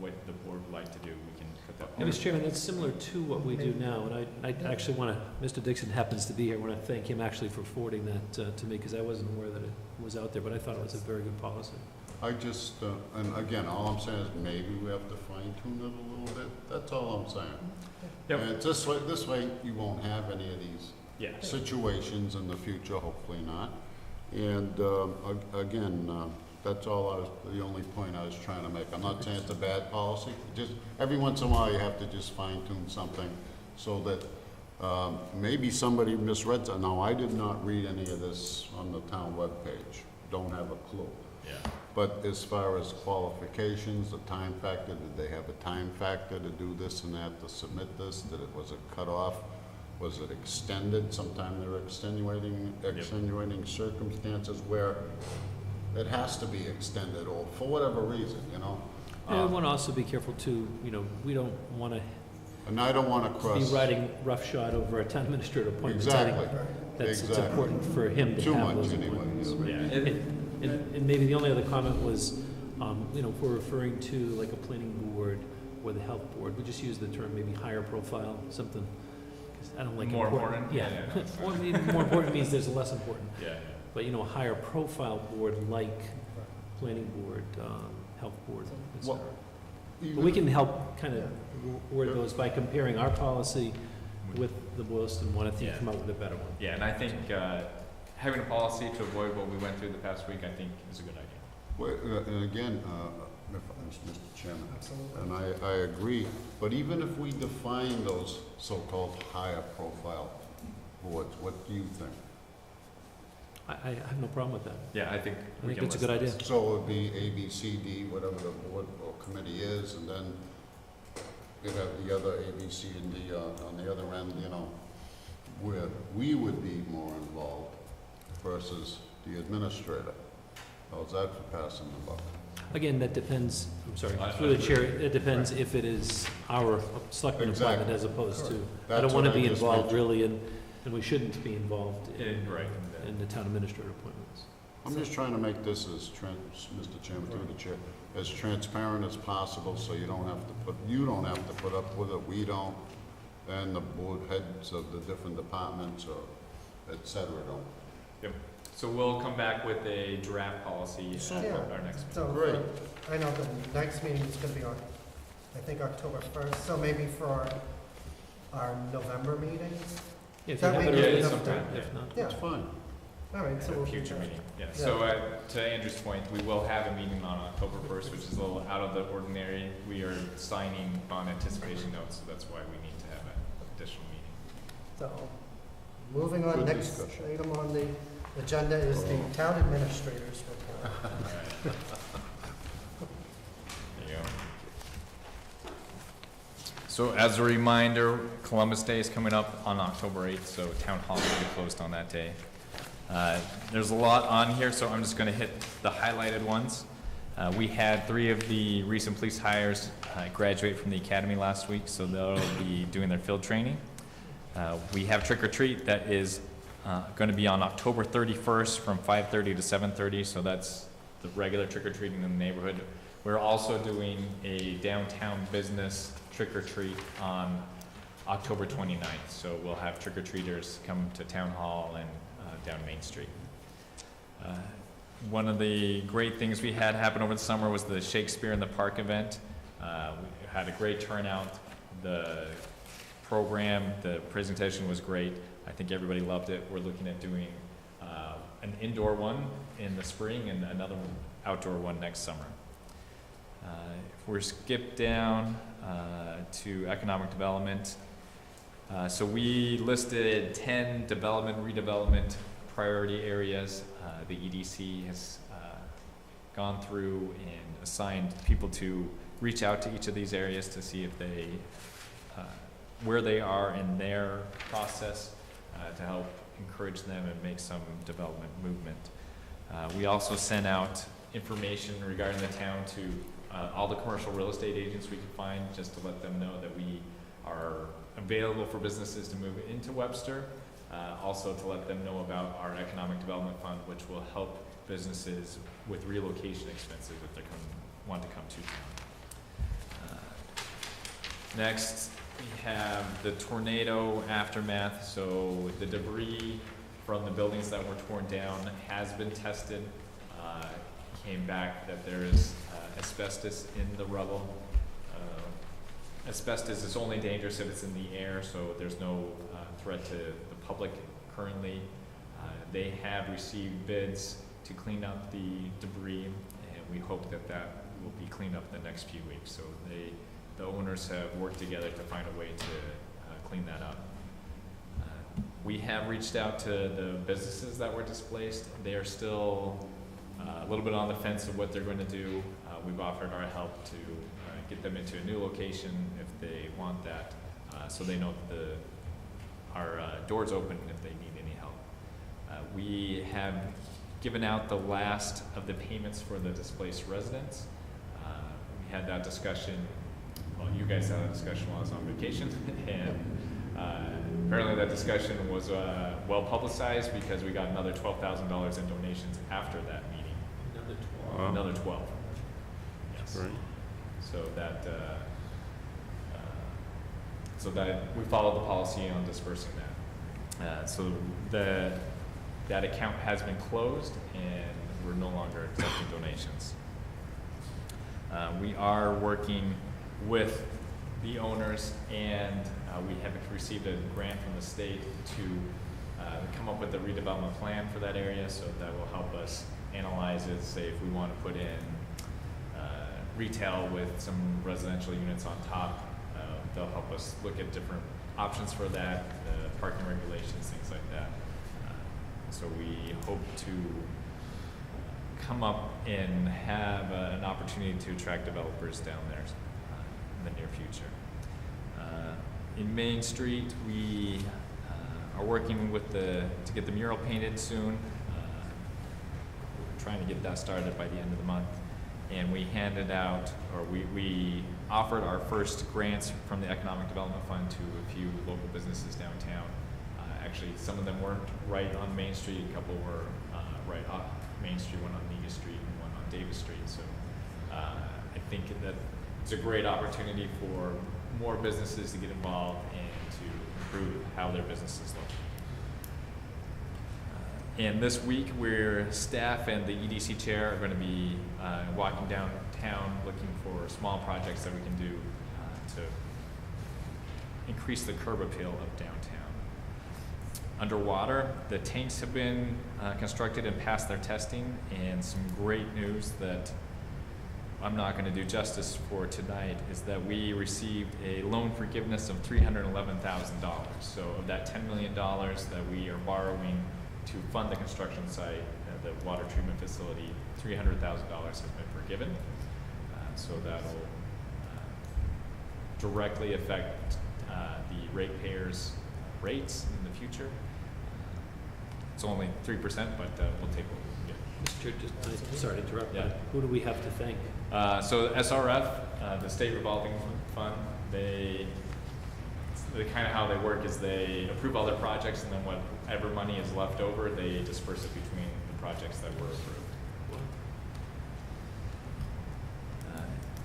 what the board would like to do, we can put that. Mr. Chairman, that's similar to what we do now, and I actually want to, Mr. Dixon happens to be here, I want to thank him actually for forwarding that to me, because I wasn't aware that it was out there, but I thought it was a very good policy. I just, and again, all I'm saying is maybe we have to fine tune it a little bit. That's all I'm saying. Yep. And this way you won't have any of these situations in the future, hopefully not. And again, that's all the only point I was trying to make. I'm not saying it's a bad policy. Just every once in a while you have to just fine tune something so that maybe somebody misread it. Now, I did not read any of this on the town webpage. Don't have a clue. Yeah. But as far as qualifications, the time factor, did they have a time factor to do this and that, to submit this? Was it cut off? Was it extended? Sometimes there are extenuating circumstances where it has to be extended, or for whatever reason, you know? And we want to also be careful too, we don't want to And I don't want to be cross. riding roughship over a town administrator appointment. Exactly. It's Exactly. important for him to Too have much those anyway, appointments. Yeah. And maybe the only other comment was, if we're referring to like a planning board or the health board, we just use the term maybe higher profile, something, 'cause I don't like More important? Yeah. Yeah, no, Or maybe more important means there's a less important. Yeah. But, a higher profile board like planning board, health board, et cetera. But we can help kind of word those by comparing our policy with the Boylston one. I think come up with a better one. Yeah, and I think having a policy to avoid what we went through the past week, I think is a good idea. Well, and again, Mr. Chairman, and I agree, but even if we define those so-called higher profile boards, what do you think? I have no problem with that. Yeah, I think I think it's a good idea. So it would be A, B, C, D, whatever the board or committee is, and then you'd have the other A, B, C, and D on the other end, where we would be more involved versus the administrator. How's that for passing the buck? Again, that depends, I'm sorry, I- through the chair, it depends if it is our selectman Exactly. appointment as opposed to, I That's don't want to what I be just involved mentioned. really and we shouldn't be involved Right. in the town administrator appointments. I'm just trying to make this as Mr. Chairman, through the chair, as transparent as possible, so you don't have to put up with it, we don't, and the board heads of the different departments or et cetera don't. Yep. So we'll come back with a draft policy at Yeah. our next meeting. So, Great. I know the next meeting is gonna be on, I think, October 1st, so maybe for our November meeting? Yeah, if That you have may it be early, enough sometime, time. if not. Yeah, That's fine. all right, so At a we'll do future that. meeting, yeah. So to Andrew's point, we will have a meeting on October 1st, which is a little out of the ordinary. We are signing bond anticipation notes, so that's why we need to have an additional meeting. So, moving on, Good next discussion. item on the agenda is the town administrator's report. All right. There you go. So as a reminder, Columbus Day is coming up on October 8th, so town hall will be closed on that day. There's a lot on here, so I'm just going to hit the highlighted ones. We had 3 of the recent police hires graduate from the academy last week, so they'll be doing their field training. We have trick or treat that is going to be on October 31st from 5:30 to 7:30, so that's the regular trick or treating in the neighborhood. We're also doing a downtown business trick or treat on October 29th, so we'll have trick or treaters come to Town Hall and down Main Street. One of the great things we had happen over the summer was the Shakespeare in the Park event. We had a great turnout. The program, the presentation was great. I think everybody loved it. We're looking at doing an indoor one in the spring and another outdoor one next summer. If we're skipped down to economic development, so we listed 10 development, redevelopment priority areas. The EDC has gone through and assigned people to reach out to each of these areas to see if they, where they are in their process, to help encourage them and make some development movement. We also sent out information regarding the town to all the commercial real estate agents we could find, just to let them know that we are available for businesses to move into Webster. Also to let them know about our economic development fund, which will help businesses with relocation expenses if they want to come to town. Next, we have the tornado aftermath. So the debris from the buildings that were torn down has been tested. Came back that there is asbestos in the rubble. Asbestos is only dangerous if it's in the air, so there's no threat to the public currently. They have received bids to clean up the debris, and we hope that that will be cleaned up in the next few weeks. So the owners have worked together to find a way to clean that up. We have reached out to the businesses that were displaced. They are still a little bit on the fence of what they're going to do. We've offered our help to get them into a new location if they want that, so they know that our door's open if they need any help. We have given out the last of the payments for the displaced residents. We had that discussion, well, you guys had a discussion while I was on vacation, and apparently that discussion was well publicized because we got another $12,000 in donations after that meeting. Another 12. Yes. Right. So that we followed the policy on dispersing that. So that account has been closed and we're no longer accepting donations. We are working with the owners, and we have received a grant from the state to come up with a redevelopment plan for that area, so that will help us analyze it, say if we want to put in retail with some residential units on top. They'll help us look at different options for that, the parking regulations, things like that. So we hope to come up and have an opportunity to attract developers down there in the near future. In Main Street, we are working with to get the mural painted soon. We're trying to get that started by the end of the month. And we handed out, or we offered our first grants from the Economic Development Fund to a few local businesses downtown. Actually, some of them weren't right on Main Street, a couple were right off Main Street, one on Nega Street and one on Davis Street. So I think that it's a great opportunity for more businesses to get involved and to improve how their businesses look. And this week, staff and the EDC chair are going to be walking downtown looking for small projects that we can do to increase the curb appeal of downtown. Underwater, the tanks have been constructed and passed their testing, and some great news that I'm not going to do justice for tonight is that we received a loan forgiveness of $311,000. So of that $10 million that we are borrowing to fund the construction site, the water treatment facility, $300,000 has been forgiven. So that'll directly affect the ratepayers' rates in the future. It's only 3%, but we'll take what we can get. Mr. Chair, just, sorry to interrupt, Yeah. but who do we have to thank? So SRF, the state revolving fund, they kind of how they work is they approve all their projects, and then whatever money is left over, they disperse it between the projects that were approved.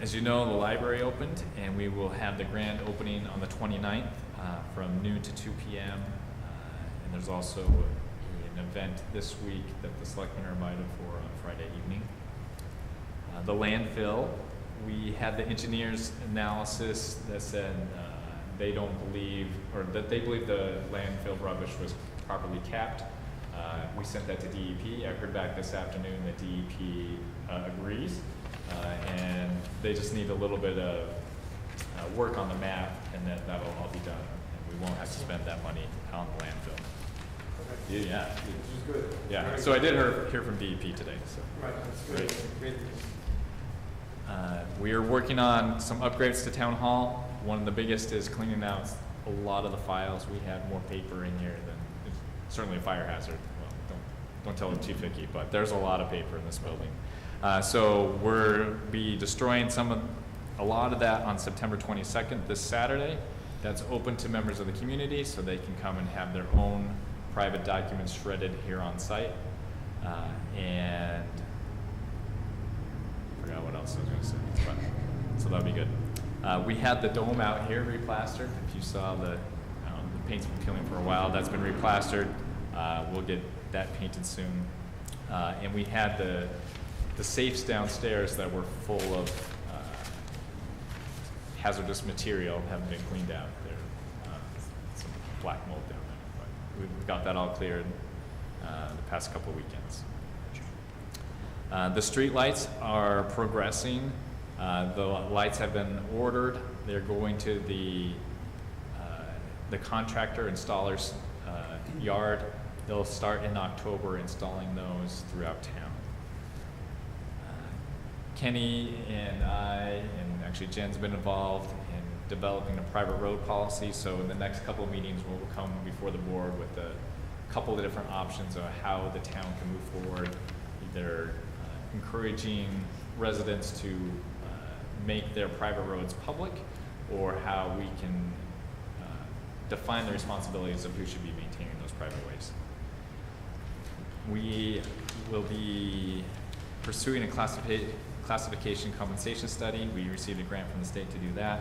As you know, the library opened, and we will have the grand opening on the 29th from noon to 2 p.m. And there's also an event this week that the selectmen are invited for on Friday evening. The landfill, we had the engineers' analysis that said they don't believe, or that they believe the landfill rubbish was properly capped. We sent that to DEP. I heard back this afternoon that DEP agrees, and they just need a little bit of work on the map, and that'll all be done. And we won't have to spend that money on the landfill. Yeah. Which is good. Yeah, so I did hear from DEP today, so. Right, that's great. We are working on some upgrades to town hall. One of the biggest is cleaning out a lot of the files. We have more paper in here than, it's certainly a fire hazard. Well, don't tell Chief Hickey, but there's a lot of paper in this building. So we'll be destroying a lot of that on September 22nd, this Saturday. That's open to members of the community, so they can come and have their own private documents shredded here on site. And I forgot what else I was going to say, but, so that'll be good. We had the dome out here replastered. If you saw the paint's been peeling for a while, that's been replastered. We'll get that painted soon. And we had the safes downstairs that were full of hazardous material haven't been cleaned out. There's some black mold down there, but we got that all cleared the past couple of weekends. The street lights are progressing. The lights have been ordered. They're going to the contractor installer's yard. They'll start in October installing those throughout town. Kenny and I, and actually Jen's been involved in developing a private road policy. So in the next couple of meetings, we'll come before the board with a couple of different options of how the town can move forward, either encouraging residents to make their private roads public, or how we can define the responsibilities of who should be maintaining those private ways. We will be pursuing a classification compensation study. We received a grant from the state to do that.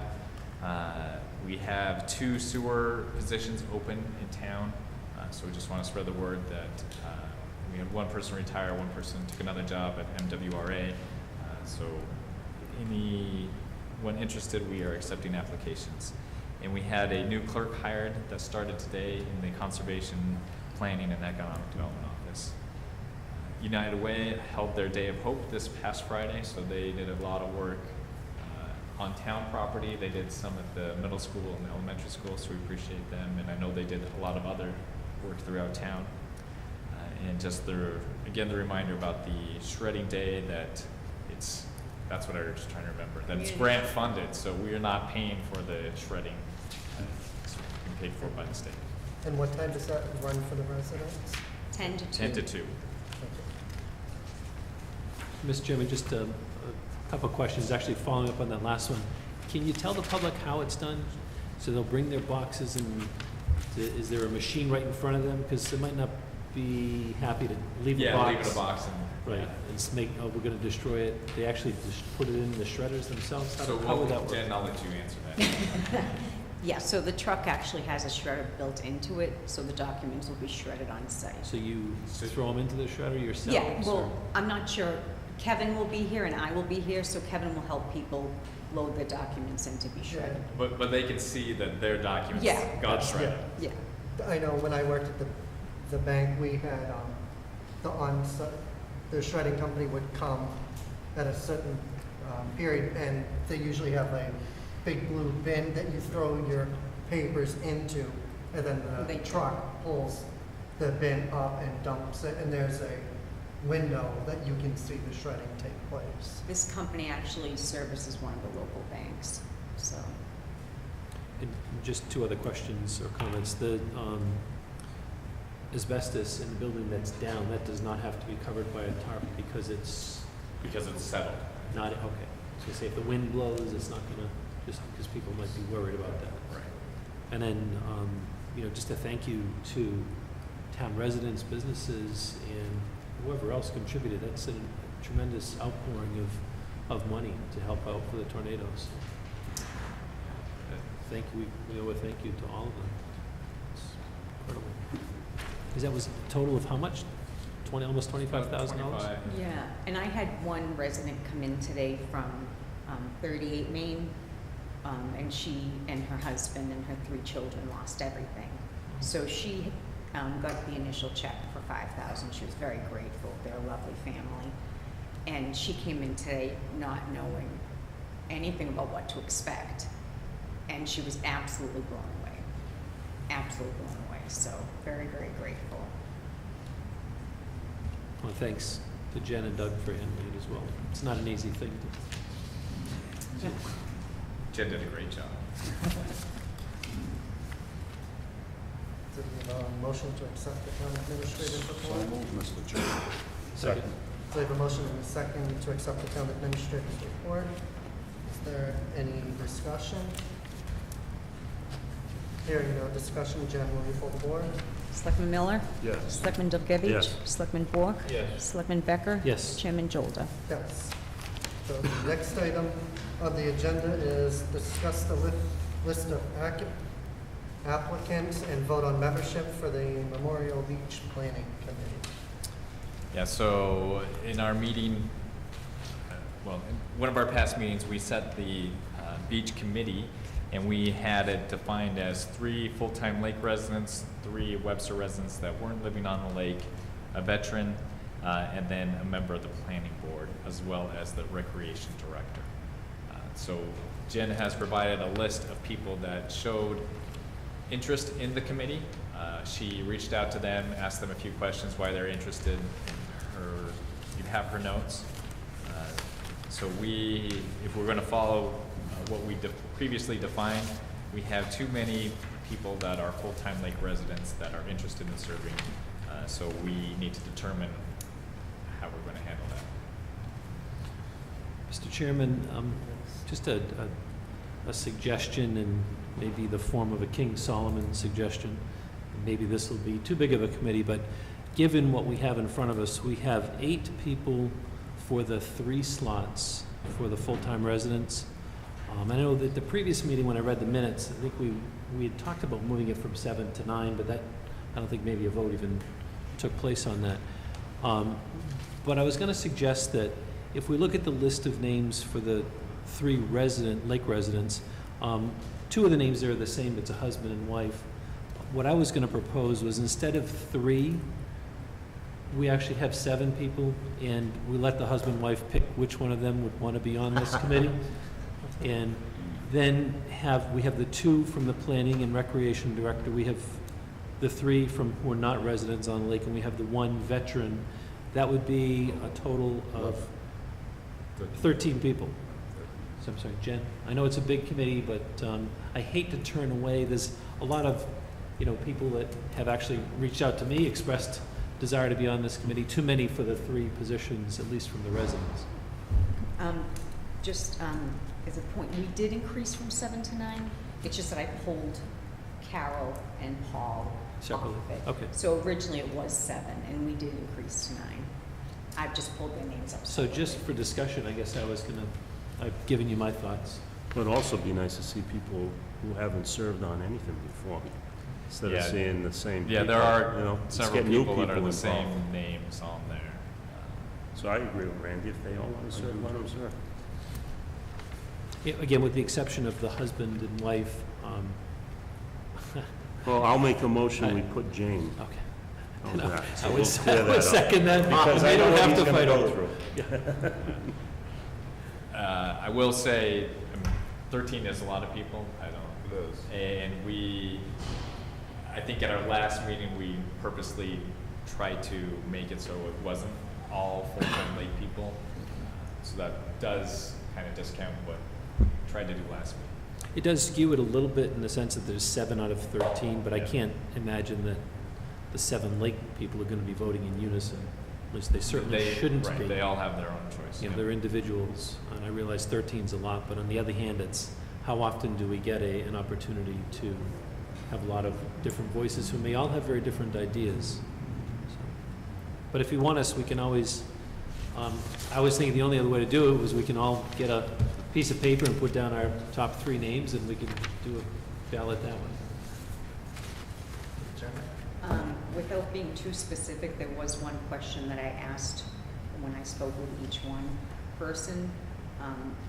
We have 2 sewer positions open in town, so we just want to spread the word that we had 1 person retire, 1 person took another job at MWRA. So anyone interested, we are accepting applications. And we had a new clerk hired that started today in the Conservation Planning and Economic Development Office. United Way held their Day of Hope this past Friday, so they did a lot of work on town property. They did some at the middle school and the elementary school, so we appreciate them. And I know they did a lot of other work throughout town. And just again, the reminder about the shredding day, that's what I was just trying to remember, that it's grant funded, so we are not paying for the shredding. It's being paid for by the state. And what time does that run for the residents? 10 to 2. 10 to 2. Mr. Chairman, just a couple of questions, actually following up on that last one. Can you tell the public how it's done? So they'll bring their boxes, and is there a machine right in front of them? Because they might not be happy to leave a box. Yeah, leave it in a box. Right, Yeah. and just we're gonna destroy it. They actually just put it in the shredders themselves? So How would that work? Jen, I'll let you answer that. Yeah, so the truck actually has a shredder built into it, so the documents will be shredded on site. So you throw them into the shredder yourselves? Yeah, well, or- I'm not sure. Kevin will be here and I will be here, so Kevin will help people load their documents in to be shredded. But they can see that their documents Yeah. got shredded. Yeah. I know when I worked at the bank, we had the shredding company would come at a certain period, and they usually have a big blue bin that you throw your papers into, and then the truck pulls the bin up and dumps it, and there's a window that you can see the shredding take place. This company actually services one of the local banks, so. And just 2 other questions or comments. asbestos in the building that's down, that does not have to be covered by a tarp because it's settled. not, okay. So say if the wind blows, it's not gonna, just because people might be worried about that. Right. And then, just a thank you to town residents, businesses, and whoever else contributed. That's a tremendous outpouring of money to help out for the tornadoes. Thank you, we owe a thank you to all of them. It's incredible. Because that was a total of how much? Almost $25,000? Yeah, and I had one resident come in today from 38 Main, and she and her husband and her 3 children lost everything. So she got the initial check for $5,000. She was very grateful. They're a lovely family. And she came in today not knowing anything about what to expect. And she was absolutely blown away. Absolutely blown away. So very, very grateful. Well, thanks to Jen and Doug for handling it as well. It's not an easy thing to. Jen did a great job. Did we have a motion to accept the town administrator's So report? moved, Mr. Chairman. Second. So we have a motion and a second to accept the town administrator's report. Is there any discussion? Hearing no discussion, Jen, will you pull the board? Selectman Miller? Yes. Selectman Dubkevich? Yes. Selectman Bork? Yes. Selectman Becker? Yes. Chairman Jolda? Yes. So the next item on the agenda is discuss the list of applicants and vote on membership for the Memorial Beach Planning Committee. Yeah, so in our meeting, in one of our past meetings, we set the beach committee, and we had it defined as 3 full-time lake residents, 3 Webster residents that weren't living on the lake, a veteran, and then a member of the planning board, as well as the recreation director. So Jen has provided a list of people that showed interest in the committee. She reached out to them, asked them a few questions why they're interested in her. You have her notes. So if we're going to follow what we previously defined, we have too many people that are full-time lake residents that are interested in serving. So we need to determine how we're going to handle that. Mr. Chairman, just a suggestion, and maybe the form of a King Solomon suggestion. Maybe this will be too big of a committee, but given what we have in front of us, we have 8 people for the 3 slots for the full-time residents. I know that the previous meeting, when I read the minutes, I think we had talked about moving it from 7 to 9, but I don't think maybe a vote even took place on that. But I was going to suggest that if we look at the list of names for the 3 lake residents, 2 of the names there are the same. It's a husband and wife. What I was going to propose was, instead of 3, we actually have 7 people, and we let the husband and wife pick which one of them would want to be on this committee. And then we have the 2 from the planning and recreation director. We have the 3 who are not residents on the lake, and we have the 1 veteran. That would be a total of 13 people. So I'm sorry, Jen, I know it's a big committee, but I hate to turn away. There's a lot of, people that have actually reached out to me, expressed desire to be on this committee. Too many for the 3 positions, at least from the residents. Just as a point, we did increase from 7 to 9. It's just that I pulled Carol and Paul Separately. off of it. Okay. So originally it was 7, and we did increase to 9. I've just pulled their names up. So just for discussion, I guess I've given you my thoughts. But it'd also be nice to see people who haven't served on anything before, instead of Yeah. seeing the same people. Yeah, there are let's several get new people that are the involved. same names on there. So I agree with Randy, if they all want to serve, let them serve. Yeah, again, with the exception of the husband and wife. Well, I'll make a motion, we put Jane Okay. on No, that. So I we'll would clear that up. second that, because Because I they know don't what have he's to gonna fight go over it. through. I will say, 13 is a lot of people. I don't. It is. And I think at our last meeting, we purposely tried to make it so it wasn't all full-time lake people. So that does kind of discount what we tried to do last week. It does skew it a little bit in the sense that there's 7 out of 13, but I Yeah. can't imagine that the 7 lake people are gonna be voting in unison. At least they certainly shouldn't Right, be. they all have their own choice. You know, yeah. they're individuals, and I realize 13's a lot, but on the other hand, it's how often do we get an opportunity to have a lot of different voices who may all have very different ideas. So, but if you want us, we can always, I was thinking the only other way to do it was we can all get a piece of paper and put down our top 3 names, and we can do a ballot that way. Without being too specific, there was one question that I asked when I spoke with each one person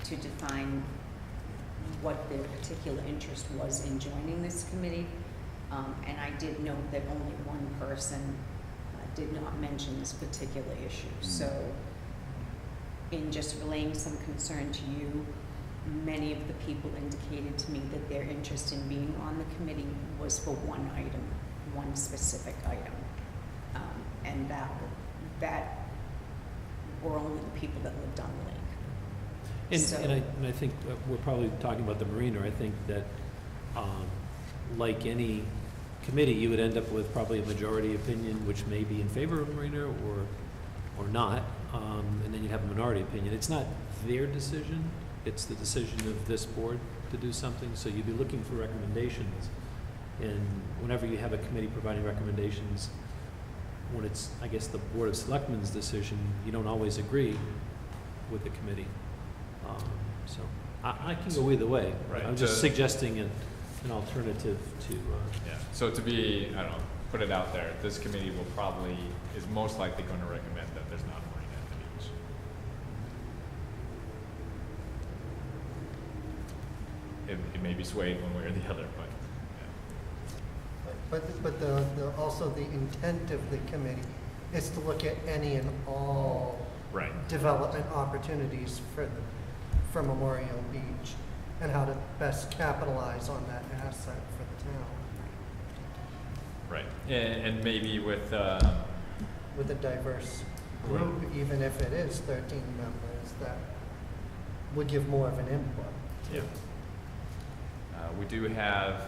to define what their particular interest was in joining this committee. And I did note that only one person did not mention this particular issue. So in just relaying some concern to you, many of the people indicated to me that their interest in being on the committee was for one item, one specific item. And that were only the people that lived on the lake. So- And I think we're probably talking about the marina. I think that, like any committee, you would end up with probably a majority opinion, which may be in favor of marina or not, and then you'd have a minority opinion. It's not their decision, it's the decision of this board to do something, so you'd be looking for recommendations. And whenever you have a committee providing recommendations, when it's, I guess, the Board of Selectmen's decision, you don't always agree with the committee. So I can go either way. Right, I'm just suggesting an alternative to, Yeah, so to be, I don't know, put it out there, this committee is most likely going to recommend that there's not a marina at the beach. It may be swayed one way or the other, but, But also the intent of the committee is to look at any and all yeah. Right, development opportunities for Memorial Beach and how to best capitalize on that asset for the town right. And maybe with, with a diverse group, even if it is 13 members, that would give more of an input. yeah. We do have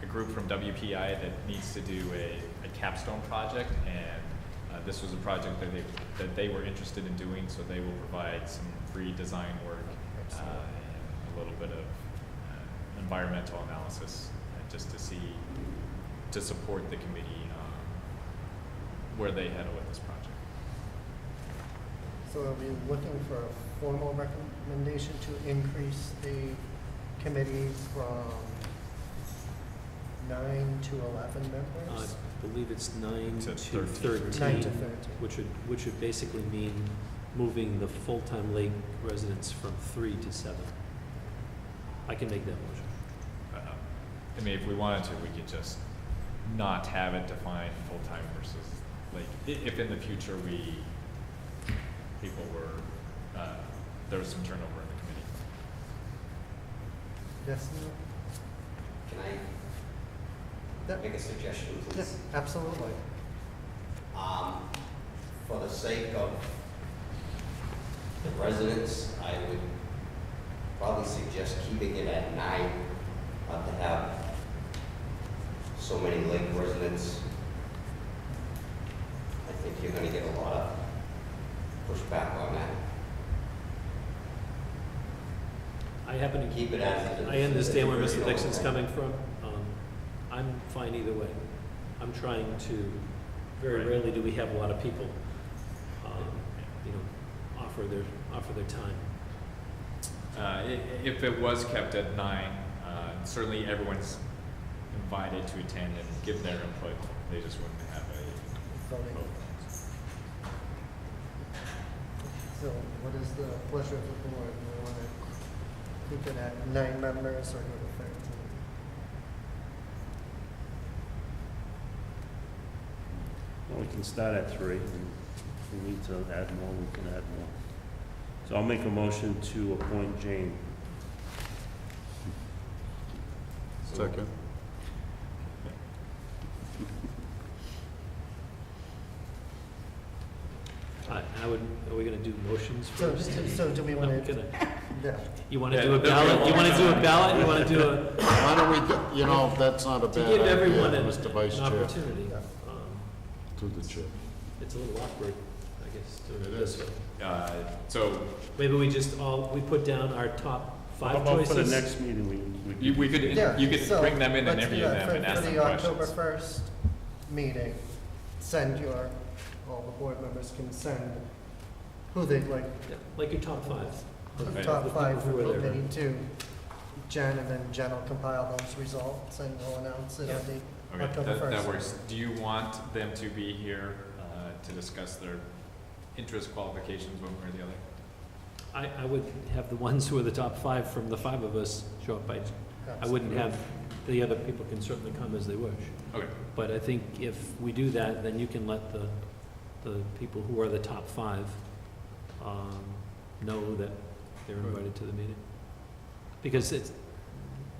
a group from WPI that needs to do a capstone project, and this was a project that they were interested in doing, so they will provide some free design work and a little bit of environmental analysis just to support the committee where they head with this project. So are we looking for a formal recommendation to increase the committee from 9 to 11 members? I believe it's 9 To to 13. 13. 9 to 13. Which would basically mean moving the full-time lake residents from 3 to 7. I can make that motion. I mean, if we wanted to, we could just not have it defined full-time versus, like, if in the future there was some turnover in the committee. Yes, no? Can Yeah. I make a suggestion, please? Yes, absolutely. For the sake of the residents, I would probably suggest keeping it at 9, not to have so many lake residents. I think you're gonna get a lot of pushback on that. I happen to Keep it as it is. I understand where Mr. Really Dixon's don't- coming from. I'm fine either way. I'm trying to, very Right. rarely do we have a lot of people, offer their time. If it was kept at 9, certainly everyone's invited to attend and give their input. They just wouldn't have a Voting. vote. So what is the pleasure of the board? Do we want to keep it at 9 members or go to 13? Well, we can start at 3, and if we need to add more, we can add more. So I'll make a motion to appoint Jane. Second. Are we gonna do motions So, first? so do we want I'm to, gonna- yeah, You wanna Yeah, do a there'll be a ballot? You wanna long do a time. ballot? You wanna do a, Why don't we, that's not a to bad give idea, everyone Mr. Vice an Chair. opportunity. To the chair. It's a little awkward, I guess, doing it It this is. way. So Maybe we just we put down our top How 5 about for the choices? next meeting, we could, Yeah, you could so bring them in and let's do interview that. them and ask them For the October questions. 1st meeting, all the board members can send who they'd like, Yeah, like your top 5. the Okay. top The 5 people for who were there. committee to Jen, and then Jen will compile those results and we'll announce it on the Okay, October that 1st. works. Do you want them to be here to discuss their interest qualifications one way or the other? I would have the ones who are the top 5 from the 5 of us show up. I wouldn't have, the other people can certainly come as they wish. Okay. But I think if we do that, then you can let the people who are the top 5 know that they're invited to the meeting. Because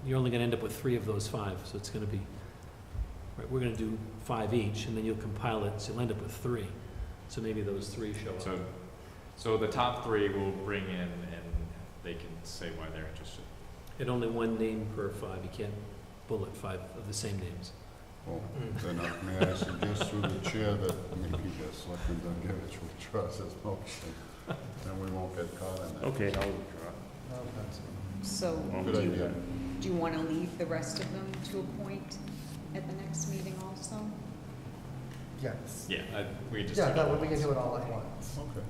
you're only gonna end up with 3 of those 5, so it's gonna be, right, we're gonna do 5 each, and then you'll compile it, so you'll end up with 3. So maybe those 3 show up. So the top 3 we'll bring in and they can say why they're interested. And only 1 name per 5, you can't bullet 5 of the same names. Well, then, may I suggest through the chair that maybe the Selectman Dungovich withdraws his motion, and we won't get caught in that. Okay, I'll withdraw. So, Good idea. do you want to leave the rest of them to appoint at the next meeting also? Yes. Yeah, we just. Yeah, do that it way we can once. do it all at once. Okay.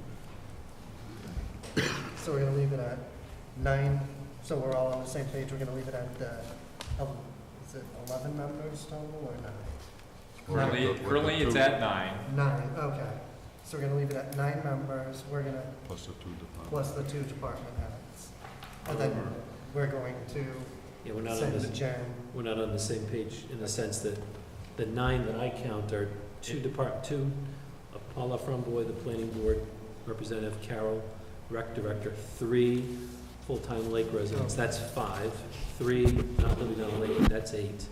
So we're gonna leave it at 9, so we're all on the same page, we're gonna leave it at, is it 11 members total or 9? Currently it's at 9. 9, okay. So we're gonna leave it at 9 members, we're gonna, Plus the 2 departments. plus the 2 department heads. And then we're going to Yeah, we're not on send this, to Jen. we're not on the same page in the sense that the 9 that I count are 2 Paula Fromboy, the planning board representative, Carol, rec director, 3 full-time lake residents, that's 5. 3 not living on a lake, that's 8.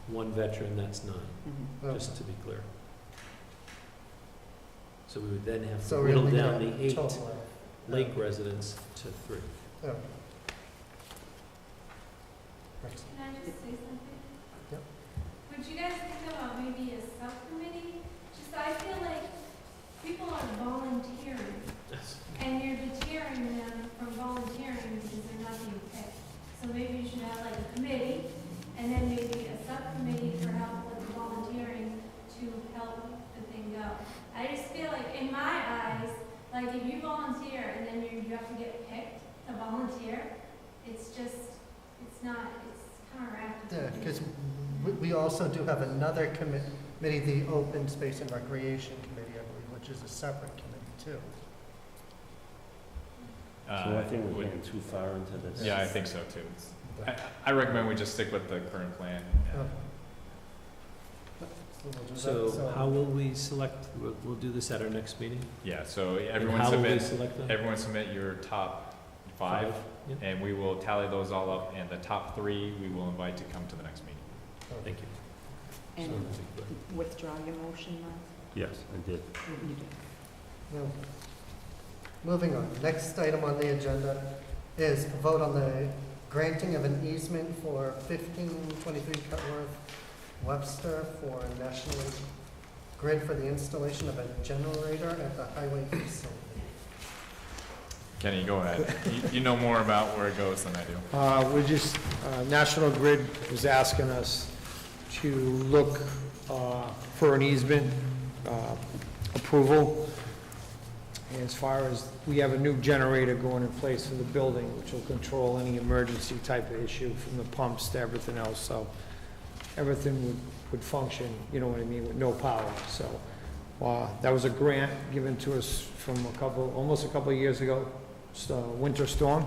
1 veteran, that's 9, Okay. just to be clear. So we would then have So to we're gonna whittle leave it down at the 8 total of, lake residents to 3. oh. Can I just say something? Yep. Would you guys think about maybe a subcommittee? Just, I feel like people are volunteering, and you're deterring them from volunteering because they're not being picked. So maybe you should have like a committee, and then maybe a subcommittee for help with the volunteering to help the thing go. I just feel like, in my eyes, like if you volunteer and then you have to get picked to volunteer, it's just, it's not, it's counteractive. Yeah, because we also do have another committee, the Open Space and Recreation Committee, I believe, which is a separate committee too. So I think we're getting too far into this. Yeah, I think so too. I recommend we just stick with the current plan. Okay. So we'll do that. So how will we select, we'll do this at our next meeting? Yeah, so And everyone how will we submit, select them? everyone submit your top 5, Yep. and we will tally those all up, and the top 3 we will invite to come to the next meeting. Thank you. And So that'd be good. withdraw your motion, Mark? Yes, I did. You did. No. Moving on, next item on the agenda is a vote on the granting of an easement for 1523 Cutworth Webster for National Grid for the installation of a generator at the highway facility. Kenny, go ahead. You know more about where it goes than I do. We're just, National Grid was asking us to look for an easement approval. As far as, we have a new generator going in place for the building, which will control any emergency type of issue from the pumps to everything else, so everything would function, you know what I mean, with no power, so. That was a grant given to us from almost a couple of years ago. It's a winter storm.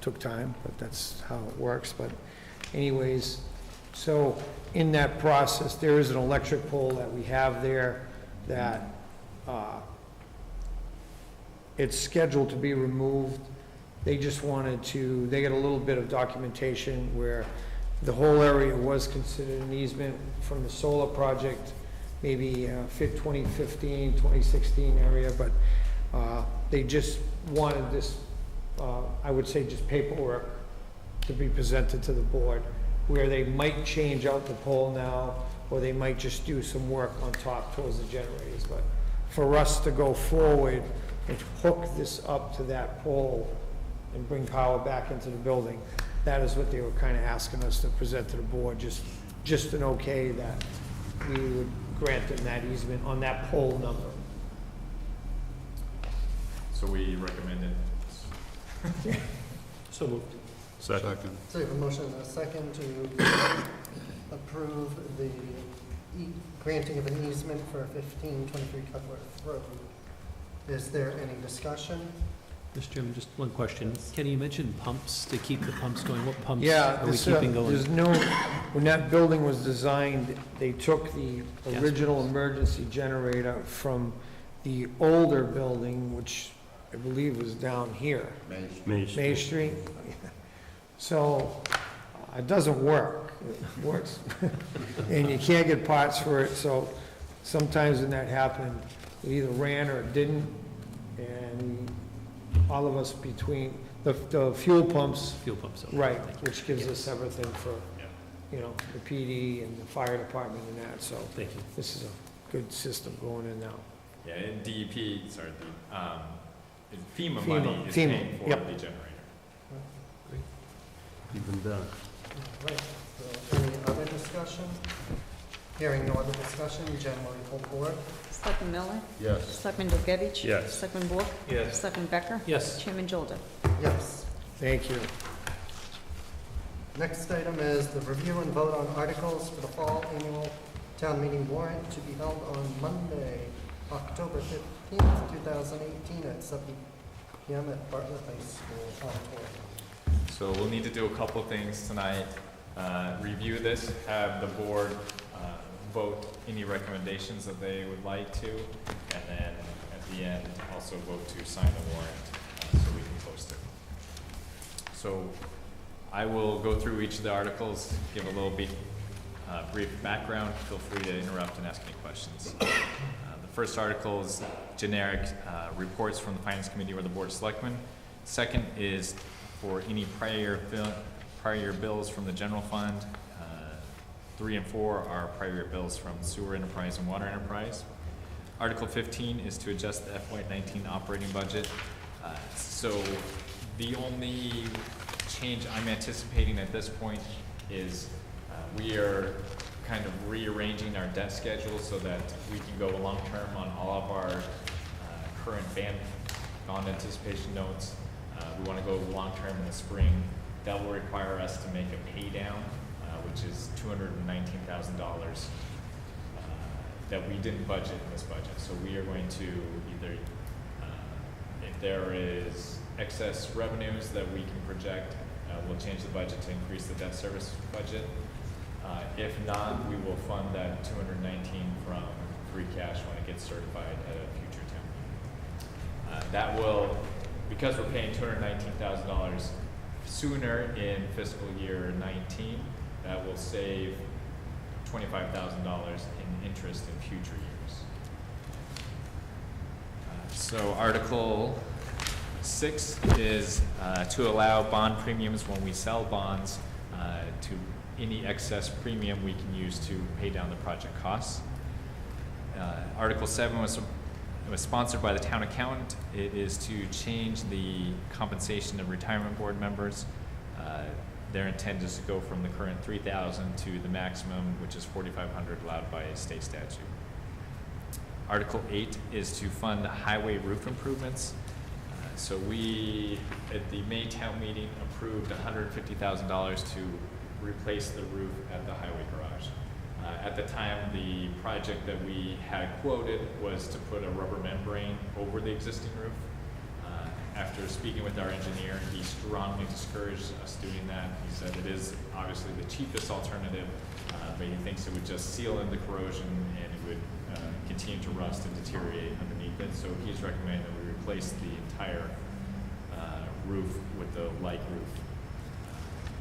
Took time, but that's how it works, but anyways, so in that process, there is an electric pole that we have there that, it's scheduled to be removed. They just wanted to, they got a little bit of documentation where the whole area was considered an easement from the solar project, maybe 2015, 2016 area, but they just wanted this, I would say just paperwork to be presented to the board. where they might change out the pole now, or they might just do some work on top towards the generators, but for us to go forward and hook this up to that pole and bring power back into the building, that is what they were kind of asking us to present to the board, just an okay that we would grant them that easement on that pole number. So we recommended. So moved. Second. So we have a motion and a second to approve the granting of an easement for 1523 Cudworth Road. Is there any discussion? Mr. Chairman, just one question. Kenny, you mentioned pumps, to keep the pumps going. What pumps Yeah, are we this, keeping going? there's no, when that building was designed, they took the Gas original pumps. emergency generator from the older building, which I believe was down here, May Street. So, it doesn't work. It works. And you can't get parts for it, so sometimes when that happened, it either ran or it didn't. And all of us between, the fuel pumps, Fuel pumps. okay. right, Thank you. which gives us everything for, you know, the PD and the fire department and that, so Thank you. this is a good system going in now. Yeah, and DEP, sorry, FEMA FEMA, money is FEMA, paying for yep. the generator. Even better. All right, so any other discussion? Hearing no other discussion, Jen, will you pull the board? Selectman Miller? Yes. Selectman Dolgevich? Yes. Selectman Bork? Yes. Selectman Becker? Yes. Chairman Jolda? Yes. Thank you. Next item is the review and vote on articles for the fall annual town meeting warrant to be held on Monday, October 15th, 2018 at 7 p.m. at Bartlett High School auditorium. So we'll need to do a couple of things tonight. Review this, have the board vote any recommendations that they would like to, and then at the end, also vote to sign the warrant so we can post it. So I will go through each of the articles, give a little brief background. Feel free to interrupt and ask any questions. The first article is generic reports from the Finance Committee or the Board of Selectmen. Second is for any prior year bills from the general fund. 3 and 4 are prior year bills from sewer enterprise and water enterprise. Article 15 is to adjust the FY19 operating budget. So the only change I'm anticipating at this point is we are kind of rearranging our debt schedule so that we can go long-term on all of our current bond anticipation notes. We want to go long-term in the spring. That will require us to make a pay down, which is $219,000 that we didn't budget in this budget. So we are going to either, if there is excess revenues that we can project, we'll change the budget to increase the debt service budget. If not, we will fund that $219 from free cash when it gets certified at a future town meeting. That will, because we're paying $219,000 sooner in fiscal year 19, that will save $25,000 in interest in future years. So Article 6 is to allow bond premiums when we sell bonds to any excess premium we can use to pay down the project costs. Article 7 was sponsored by the town accountant. It is to change the compensation of retirement board members. Their intent is to go from the current $3,000 to the maximum, which is $4,500 allowed by state statute. Article 8 is to fund highway roof improvements. So we, at the May town meeting, approved $150,000 to replace the roof at the highway garage. At the time, the project that we had quoted was to put a rubber membrane over the existing roof. After speaking with our engineer, he strongly discouraged us doing that. He said it is obviously the cheapest alternative, but he thinks it would just seal in the corrosion and it would continue to rust and deteriorate underneath it. So he's recommending that we replace the entire roof with the light roof.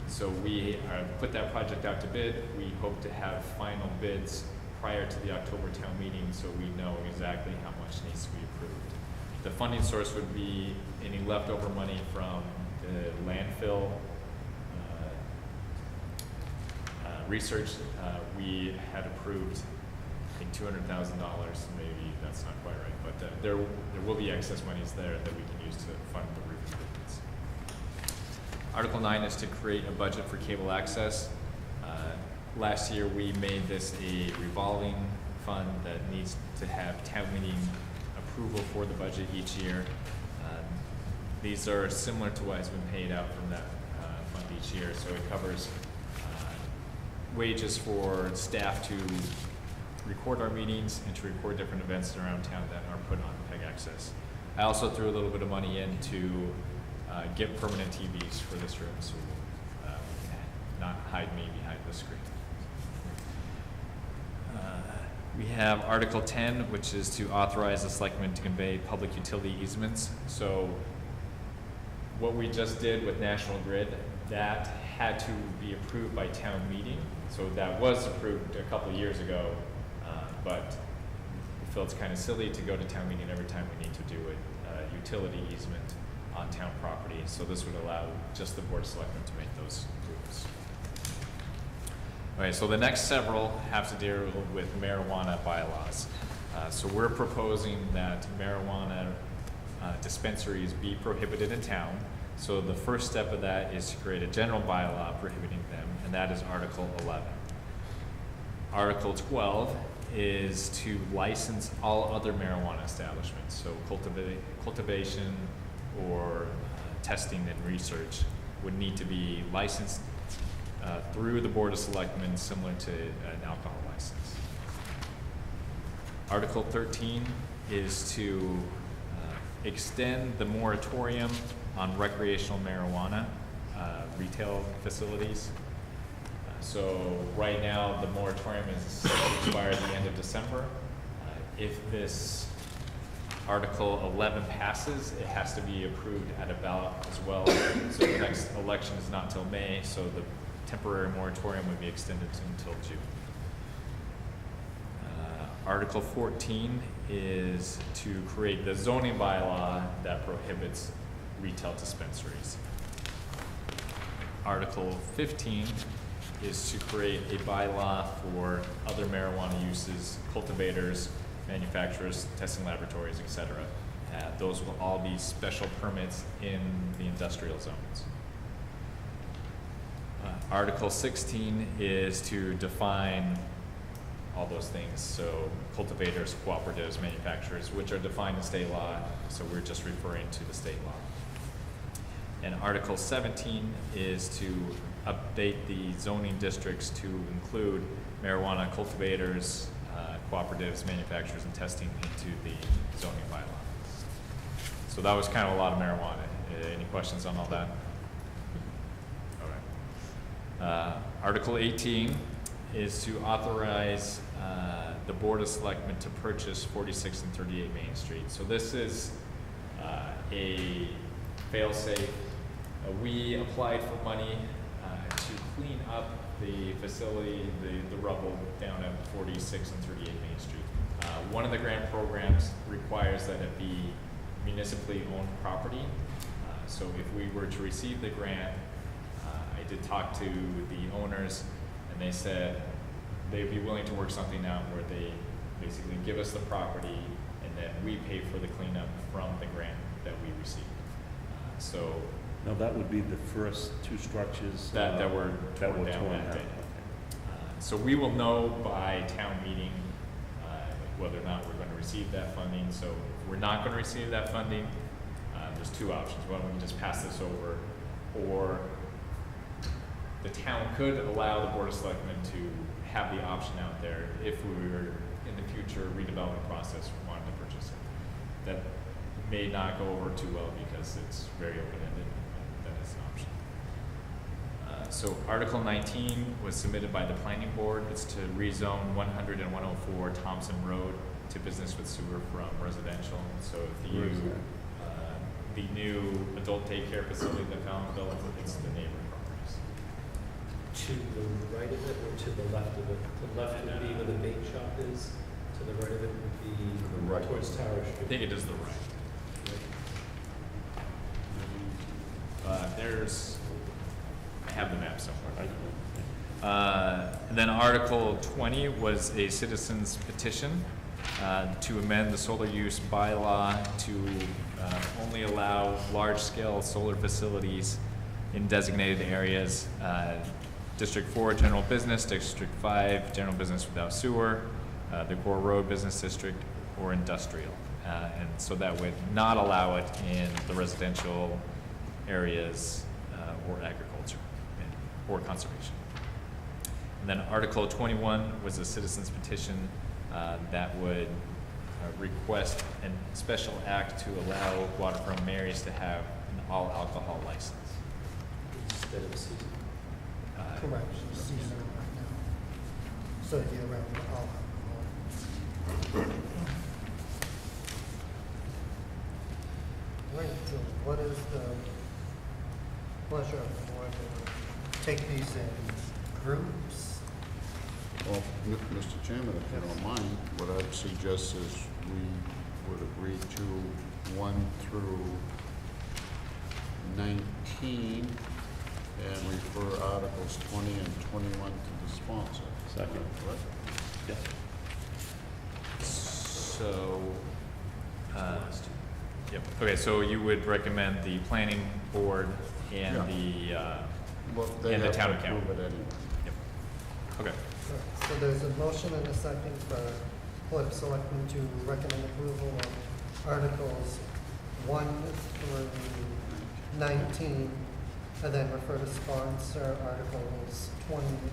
So we put that project out to bid. We hope to have final bids prior to the October town meeting so we know exactly how much needs to be approved. The funding source would be any leftover money from the landfill research, we had approved, I think, $200,000, maybe that's not quite right, but there will be excess monies there that we can use to fund the roof improvements. Article 9 is to create a budget for cable access. Last year, we made this a revolving fund that needs to have town meeting approval for the budget each year. These are similar to what has been paid out from that fund each year, so it covers wages for staff to record our meetings and to record different events around town that are put on PEG Access. I also threw a little bit of money in to get permanent TVs for this room, so we can not hide me behind the screen. We have Article 10, which is to authorize the selectmen to convey public utility easements. So what we just did with National Grid, that had to be approved by town meeting. So that was approved a couple of years ago, but we feel it's kind of silly to go to town meeting every time we need to do a utility easement on town property. So this would allow just the Board of Selectmen to make those approvals. Okay, so the next several have to deal with marijuana bylaws. So we're proposing that marijuana dispensaries be prohibited in town. So the first step of that is to create a general bylaw prohibiting them, and that is Article 11. Article 12 is to license all other marijuana establishments. So cultivation or testing and research would need to be licensed through the Board of Selectmen, similar to an alcohol license. Article 13 is to extend the moratorium on recreational marijuana retail facilities. So right now, the moratorium is set to expire at the end of December. If this Article 11 passes, it has to be approved at a ballot as well. So the next election is not till May, so the temporary moratorium would be extended until June. Article 14 is to create the zoning bylaw that prohibits retail dispensaries. Article 15 is to create a bylaw for other marijuana uses, cultivators, manufacturers, testing laboratories, etc. Those will all be special permits in the industrial zones. Article 16 is to define all those things, so cultivators, cooperatives, manufacturers, which are defined in state law, so we're just referring to the state law. And Article 17 is to update the zoning districts to include marijuana cultivators, cooperatives, manufacturers, and testing into the zoning bylaw. So that was kind of a lot of marijuana. Any questions on all that? All right. Article 18 is to authorize the Board of Selectmen to purchase 46 and 38 Main Street. So this is a fail-safe. We applied for money to clean up the facility, the rubble down at 46 and 38 Main Street. One of the grant programs requires that it be municipally owned property. So if we were to receive the grant, I did talk to the owners, and they said they'd be willing to work something out where they basically give us the property and then we pay for the cleanup from the grant that we received. So Now, that would be the first two structures that were torn down that day. So we will know by town meeting whether or not we're going to receive that funding. So if we're not going to receive that funding, there's two options. One, we can just pass this over, or the town could allow the Board of Selectmen to have the option out there if we were in the future redevelopment process wanted to purchase it. That may not go over too well because it's very open-ended. That is an option. So Article 19 was submitted by the Planning Board. It's to rezone 100 and 104 Thompson Road to business with sewer from residential. So if you, the new adult daycare facility that found built, it's the neighboring properties. To the right of it or to the left of it? The left would be where the bait shop is, to the right of it would be right. towards Tower I Street. think it is the right. There's, I have the map somewhere. And then Article 20 was a citizen's petition to amend the solar use bylaw to only allow large-scale solar facilities in designated areas. District 4, general business, District 5, general business without sewer, the Gore Road Business District, or industrial. And so that would not allow it in the residential areas or agriculture or conservation. And then Article 21 was a citizen's petition that would request a special act to allow Waterfront Marys to have an all-alcohol license. Instead of a season. Correct, season right now. So year round, all alcohol. Right, so what is the pleasure of the board to take these in groups? Well, Mr. Chairman, if you don't mind, what I'd suggest is we would agree to 1 through 19 and refer Articles 20 and 21 to the sponsor. Second. Correct? Yes. So, yep, okay, so you would recommend the planning board and Well, they And the have town to account. approve it anyway. okay. So there's a motion and a second for Board of Selectmen to recommend approval of Articles 1 through 19, and then refer to sponsor Articles 20 and 21.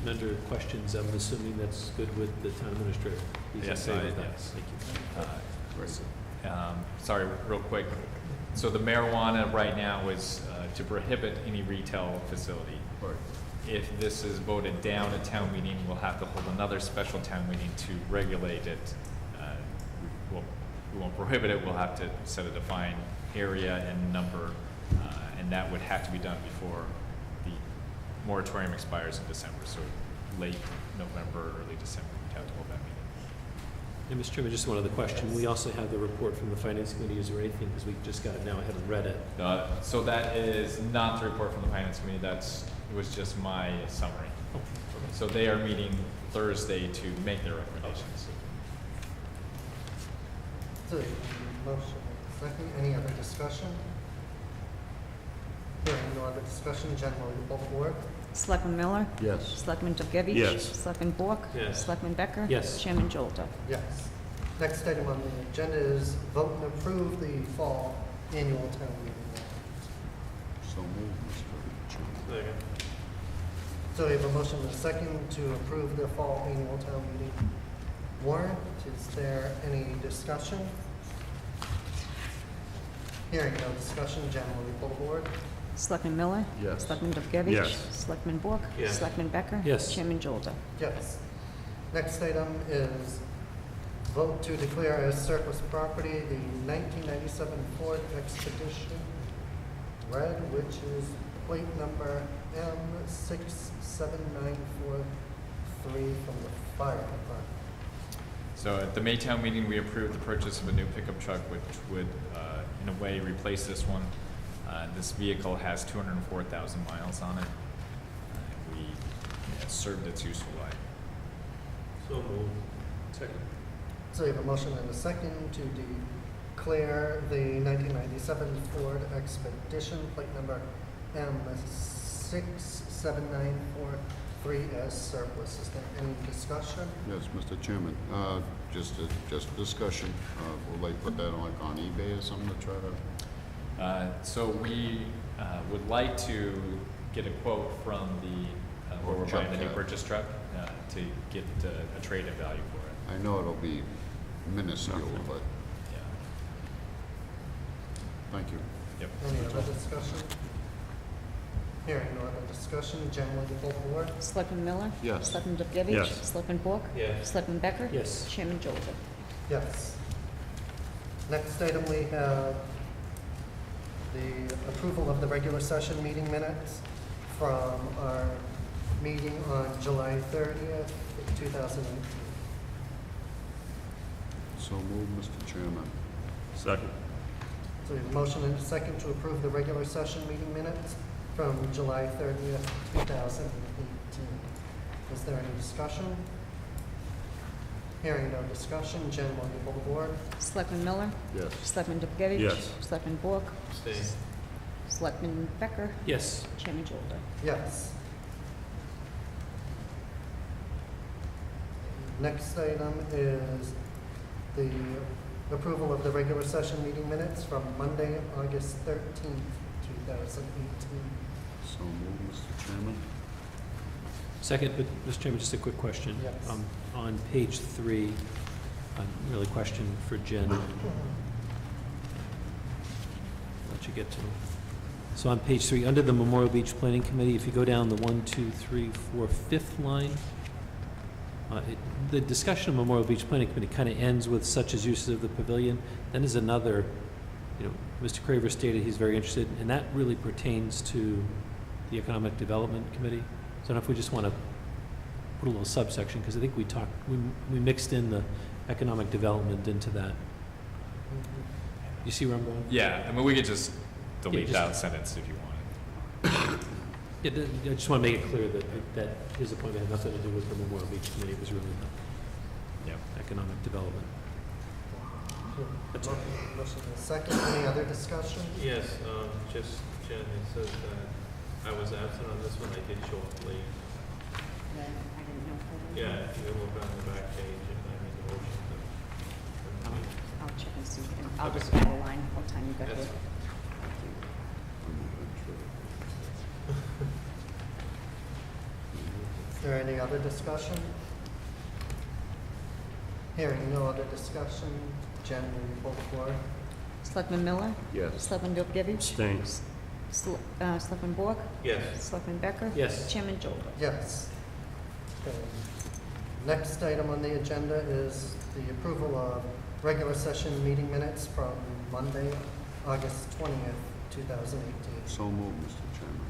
And under questions, I'm assuming that's good with the town administrator? He's in Yes, favor of that. yes. Thank you. Great. Sorry, real quick. So the marijuana right now is to prohibit any retail facility. Right. If this is voted down at town meeting, we'll have to hold another special town meeting to regulate it. We won't prohibit it, we'll have to set a defined area and number, and that would have to be done before the moratorium expires in December, so late November, early December, we'd have to hold that meeting. And Mr. Chairman, just one other question. We also have the report from the Finance Committee. Is there anything, because we just got it now, I haven't read it. So that is not the report from the Finance Committee, it was just my summary. So they are meeting Thursday to make their recommendations. So, motion and second, any other discussion? Hearing no other discussion, generally, the board? Selectman Miller? Yes. Selectman Dubkevich? Yes. Selectman Bork? Yes. Selectman Becker? Yes. Chairman Jolta? Yes. Next item on the agenda is vote and approve the fall annual town meeting warrant. So moved, Mr. Chairman. Second. So we have a motion and a second to approve the fall annual town meeting warrant. Is there any discussion? Hearing no discussion, generally, full board? Selectman Miller? Yes. Selectman Dubkevich? Yes. Selectman Bork? Yes. Selectman Becker? Yes. Chairman Jolta? Yes. Next item is vote to declare as surplus property the 1997 Ford Expedition Red, which is plate number M67943 from the fire department. So at the Maytown meeting, we approved the purchase of a new pickup truck, which would, in a way, replace this one. This vehicle has 204,000 miles on it. It served its useful life. So moved. Second. So we have a motion and a second to declare the 1997 Ford Expedition, plate number M67943 as surplus. Is there any discussion? Yes, Mr. Chairman, just discussion, will they put that on eBay or something to try to? So we would like to get a quote from the, where we're buying the new purchase truck, to get a trade-in value for it. I know it'll be minuscule, but Yeah. thank you. Yep. Any other discussion? Hearing no other discussion, generally the full board? Selectman Miller? Yes. Selectman Dubkevich? Yes. Selectman Bork? Yes. Selectman Becker? Yes. Chairman Jolta? Yes. Next item, we have the approval of the regular session meeting minutes from our meeting on July 30th, 2018. So moved, Mr. Chairman. Second. So we have a motion and a second to approve the regular session meeting minutes from July 30th, 2018. Is there any discussion? Hearing no discussion, Jen, will you pull the board? Selectman Miller? Yes. Selectman Dubkevich? Yes. Selectman Bork? Abstain. Selectman Becker? Yes. Chairman Jolda? Yes. Next item is the approval of the regular session meeting minutes from Monday, August 13th, 2018. So moved, Mr. Chairman. Second, but Mr. Chairman, just a quick question. Yes. On page 3, really question for Jen. Let you get to it. So on page 3, under the Memorial Beach Planning Committee, if you go down the 1, 2, 3, 4, 5th line, the discussion of Memorial Beach Planning Committee kind of ends with such as uses of the pavilion. Then there's another, Mr. Craver stated he's very interested, and that really pertains to the Economic Development Committee. So I don't know if we just want to put a little subsection, because I think we mixed in the economic development into that. You see where I'm going? Yeah, I mean, we could just delete just- that sentence if you want. Yeah, I just want to make it clear that his appointment had nothing to do with the Memorial Beach Committee. It was really the economic development. That's all. Motion is second. Any other discussion? Yes, just, Jen, it says that I was absent on this one, I did show up late. I didn't know. Yeah, if you look on the back page, and I made the motion to. I'll check and see. And I'll just add a line what time you got That's here. Is there any other discussion? Hearing no other discussion, Jen, will you pull the board? Selectman Miller? Yes. Selectman Dubkevich? Abstain. Selectman Bork? Yes. Selectman Becker? Yes. Chairman Jolda? Yes. Okay. Next item on the agenda is the approval of regular session meeting minutes from Monday, August 20th, 2018. So moved, Mr. Chairman.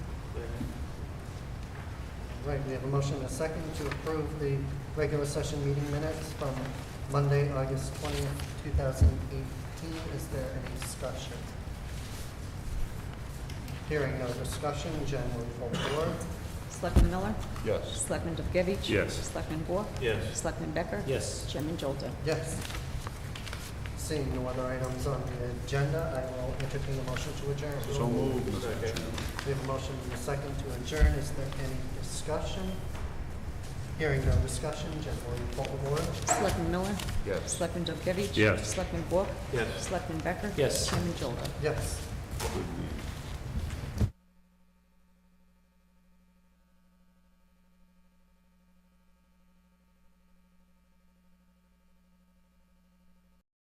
Right, we have a motion and a second to approve the regular session meeting minutes from Monday, August 20th, 2018. Is there any discussion? Hearing no discussion, Jen, will you pull the board? Selectman Miller? Yes. Selectman Dubkevich? Yes. Selectman Bork? Yes. Selectman Becker? Yes. Chairman Jolda? Yes. Seeing no other items on the agenda, I will entertain a motion to adjourn. So moved, Mr. Second. Chairman. We have a motion and a second to adjourn. Is there any discussion? Hearing no discussion, Jen, will you pull the board? Selectman Miller? Yes. Selectman Dubkevich? Yes. Selectman Bork? Yes. Selectman Becker? Yes. Chairman Jolda? Yes. Good meeting.